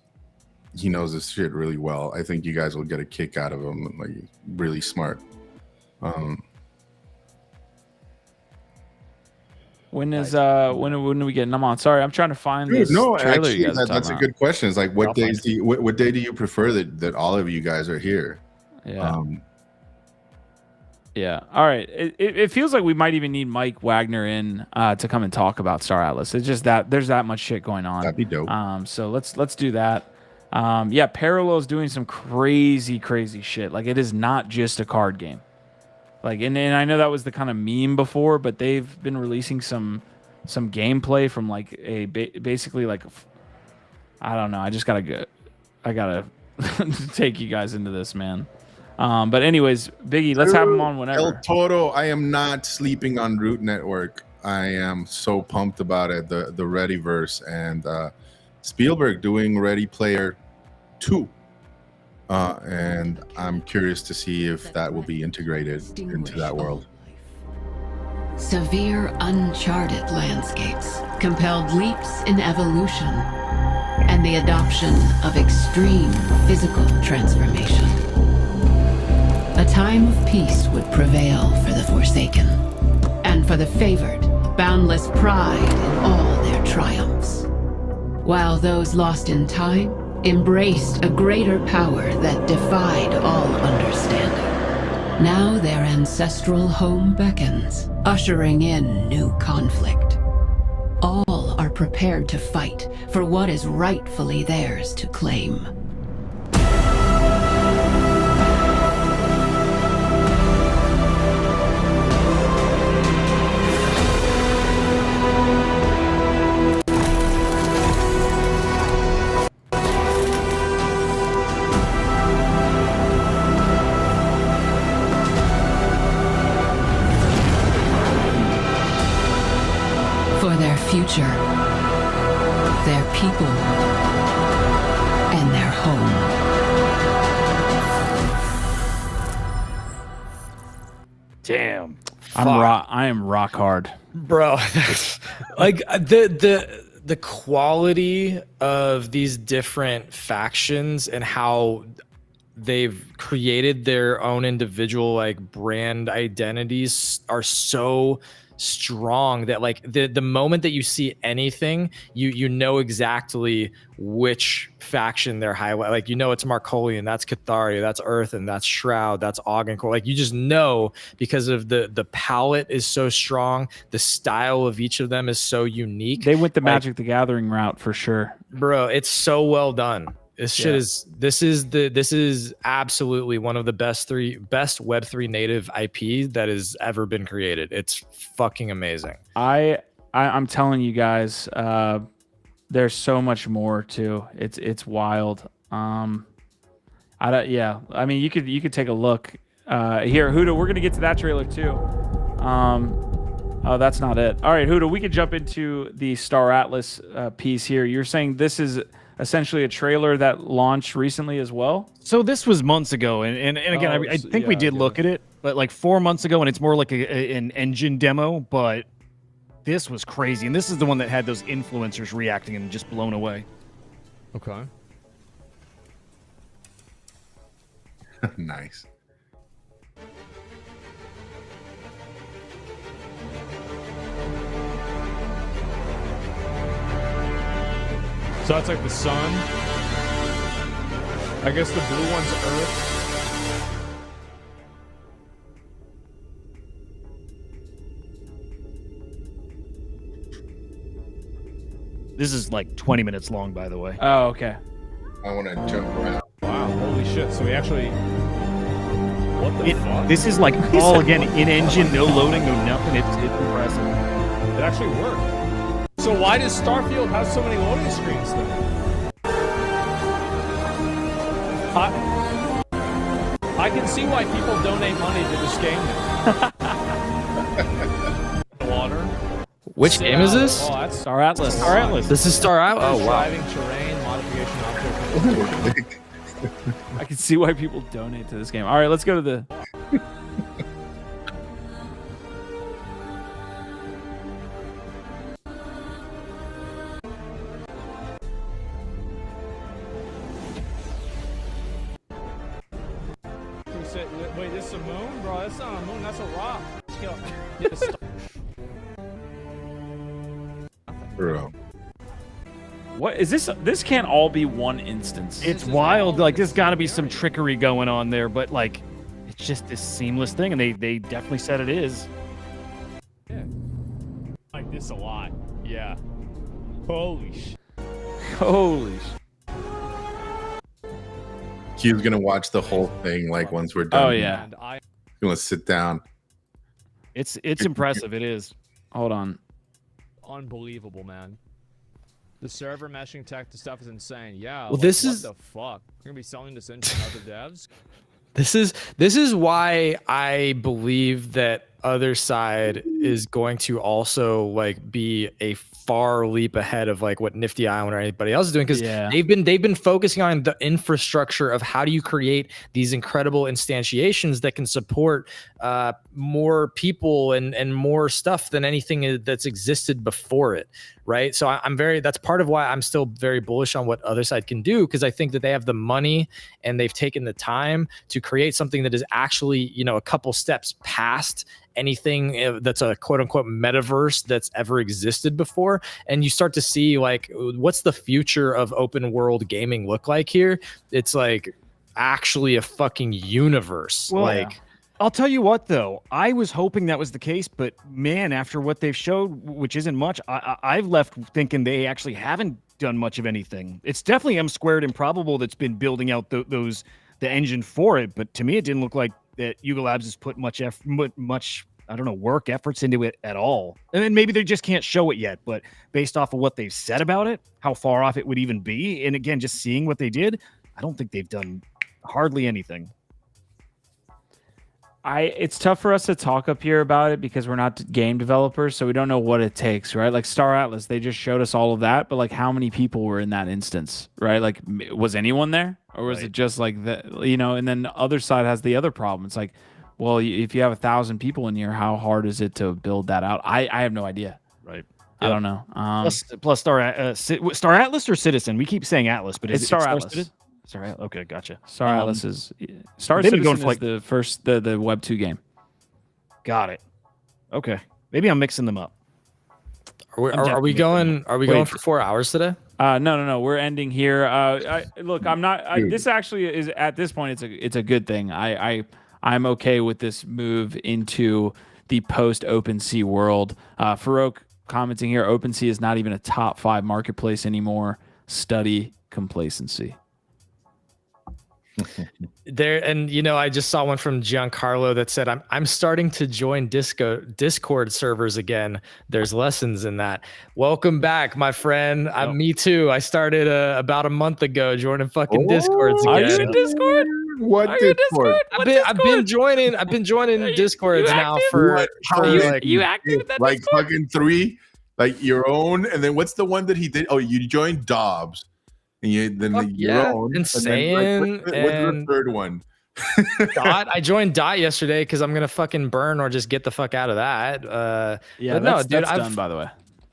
He knows this shit really well. I think you guys will get a kick out of him. Like, really smart. When are we getting them on? Sorry, I'm trying to find this trailer actually, you guys are that's a talking good question. It's like, what day do you prefer that all of you guys are here? about. Yeah. All right. It feels like we might even need Mike Wagner in to come and talk about Star Atlas. It's just that there's that much shit going on. That'd be dope. So let's do that. Yeah, Parallel's doing some crazy shit. Like, it is not just a card game. Like, and I know that was the kind of meme before, but they've been releasing some gameplay from like basically like, I don't know. I gotta take you guys into this, man. But anyways, Biggie, let's have him on whenever. El Toro, I am not sleeping on Root Network. I am so pumped about it. The Readyverse and Spielberg doing Ready Player 2. And I'm curious to see if that will be integrated into that world. Severe, uncharted landscapes compelled leaps in evolution and the adoption of extreme physical transformation. A time of peace would prevail for the Forsaken, and for the favored, boundless pride in all their triumphs. While those lost in time embraced a greater power that defied all understanding. Now their ancestral home beckons, ushering in new conflict. All are prepared to fight for what is rightfully theirs to claim. future, their people, and their home. Damn. I am rock hard. Bro, that's like the quality of these different factions and how they've created their own individual like brand identities are so strong that like the moment that you see anything, you know exactly which faction they're highlighting. Like, you know, it's Marcolian, that's Catharia, that's Earth, and that's Shroud, that's Augencore. Like, you just know because of the palette is so strong, the style of each of them is so unique. They went the Like, Magic the Gathering route for sure. bro, it's so well done. This is absolutely one of the best Web3 native IP that has ever been created. It's fucking amazing. I'm telling you guys, there's so much more too. It's wild. I mean, you could take a look here, Huda. We're gonna get to that trailer too. Oh, that's not it. All right, Huda, we could jump into the Star Atlas piece here. You're saying this is essentially a trailer that launched recently as well? So this was months ago, and again, I think we did look at it, but like 4 months ago, and it's more like an engine demo, but this was crazy. And this is the one that had those influencers reacting and just blown away. Okay. Nice. So that's like the sun. I guess the blue one's Earth. This is like 20 minutes long, by the way. Oh, okay. I want to jump around. Wow, holy shit. So we actually... What the fuck? This is like all, again, in-engine, no loading, no nothing. It's impressive. It actually worked. So why does Starfield have so many loading screens then? I can see why people donate money to this game now. Water. Which game is this? Oh, that's Star Atlas. Star Atlas. This is Star Out. Oh wow. driving terrain, modification object. I can see why people donate to this game. All right, let's go to the... Wait, this is a moon? Bro, that's not a moon, that's a rock. Bro. What is this? This can't all be one instance. It's wild. Like, there's got to be some trickery going on there, but like, it's just this seamless thing, and they definitely said it is. Yeah. Like this a lot. Yeah. Holy shit. Holy sh... Q's gonna watch the whole thing like once we're done. Oh, yeah. And I He's gonna sit down. It's impressive. It is. Hold on. unbelievable, man. The server meshing tech, the stuff is insane. Yeah. Well, like, this what is the fuck. You're gonna be selling this into other devs. This is why I believe that other side is going to also like be a far leap ahead of like what Nifty Island or anybody else is doing, because they've been focusing on the infrastructure of how do you create these incredible instantiations that can support more people and more stuff than anything that's existed before it, right? So that's part of why I'm still very bullish on what other side can do, because I think that they have the money and they've taken the time to create something that is actually, you know, a couple steps past anything that's a quote unquote metaverse that's ever existed before. And you start to see like, what's the future of open world gaming look like here? It's like actually a fucking universe. Well, like, I'll tell you what, though, I was hoping that was the case, but man, after what they've showed, which isn't much, I've left thinking they actually haven't done much of anything. It's definitely M Squared Improbable that's been building out the engine for it, but to me, it didn't look like that Yuga Labs has put much I don't know, efforts into it at all. And then maybe they just can't show it yet, but based off of what they've said about it, how far off it would even be, and again, just seeing what they did, I don't think they've done hardly anything. it's tough for us to talk up here about it because we're not game developers, so we don't know what it takes, right? Like Star Atlas, they just showed us all of that, but like how many people were in that instance, right? Like was anyone there, or was it just like that, you know? And then the other side has the other problem. It's like, well, if you have 1,000 people in here, how hard is it to build that out? I have no idea. Right. I don't know. Plus Star Atlas or Citizen? We keep saying Atlas, but It's Star Atlas. Citizen? Star Atlas. Okay, gotcha. Star Atlas is Star they've been Citizen going is for, like- the first the Web 2 game. Got it. Okay, maybe I'm mixing them up. Are we going for 4 hours today? No. We're ending here. Look, I'm not. This actually is at this point. It's a good thing. I'm okay with this move into the post OpenSea world. Farouk commenting here. OpenSea is not even a top 5 marketplace anymore. Study complacency. There, and I just saw one from Giancarlo that said, I'm starting to join Discord servers again. There's lessons in that. Welcome back, my friend. Me too. I started about a month ago joining fucking Discords again. Are you in Discord? What Discord? I've been joining Discords now for you active in that like Discord? fucking 3, like your own, and then what's the one that he did? Oh, you joined Dobbs. And your own. Insane. What's the third one? Dot. I joined Dot yesterday because I'm gonna fucking burn or just get the fuck out of that. Yeah, that's done, by the way.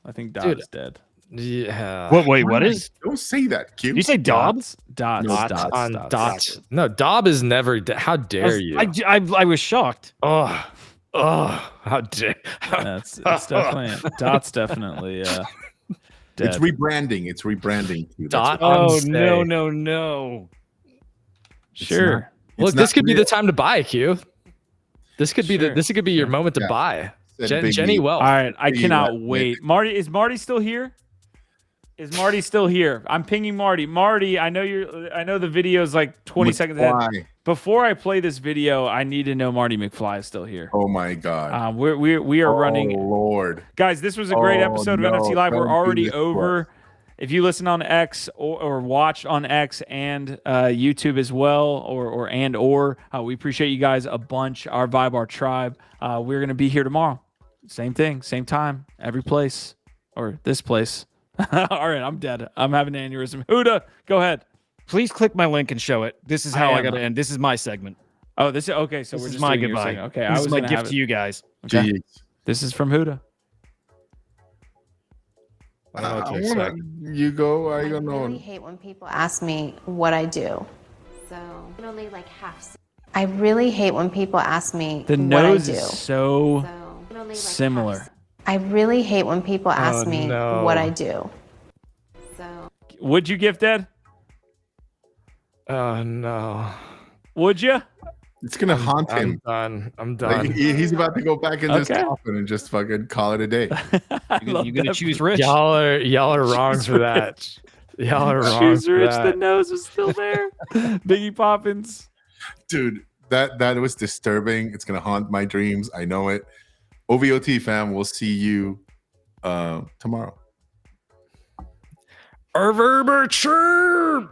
I think Dot is dead. Yeah. What? Wait, what is? Don't say that, Q. Did you say Dobbs? Dots. No, Dob is never. How dare you? I was shocked. Oh, how dare! It's definitely Dot's definitely. Dead. It's rebranding. Q. Dot. Oh no. Sure. Look, this could be the time to buy, Q. This could be your moment to buy. Jenny Wells. All right, I cannot wait. Marty, is Marty still here? I'm pinging Marty. Marty, I know the video is like 20 seconds ahead. Before I play this video, I need to know Marty McFly is still here. Oh my god. We are running. Oh Lord. Guys, this was a great episode of NFT Live. We're already over. Plus. If you listen on X or watch on X and YouTube as well, or we appreciate you guys a bunch. Our vibe, our tribe. We're gonna be here tomorrow. Same thing, same time, every place, or this place. All right, I'm dead. I'm having an aneurysm. Huda, go ahead. Please click my link and show it. This is how I got to end. This is my segment. Oh, this is okay. So this we're is just my doing your goodbye. segment. Okay, this is my gift to you guys. Okay. This is from Huda. I don't know what to expect. You go. I don't know. I really hate when people ask me what I do. So literally like half. I really hate when people ask me The what I nose do. is so literally, like, similar. I really hate when people ask me no. what I do. So Would you gift Ed? Oh no. Would you? It's gonna haunt him. I'm done. Like, he's about to go back in this Okay. coffin and just fucking call it a day. You're gonna choose Rich. Y'all are wrong for that. Y'all are wrong Choose for Rich. that. The nose is still there. Biggie Poppins. Dude, that was disturbing. It's gonna haunt my dreams. I know it. OVOT fam, we'll see you tomorrow. Reverberture.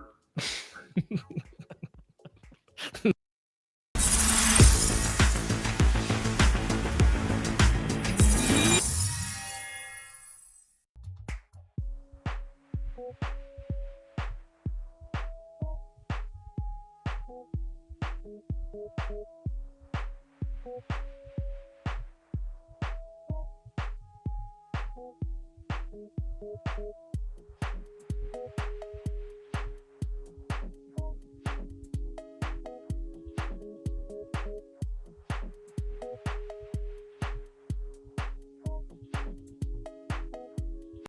Thank you.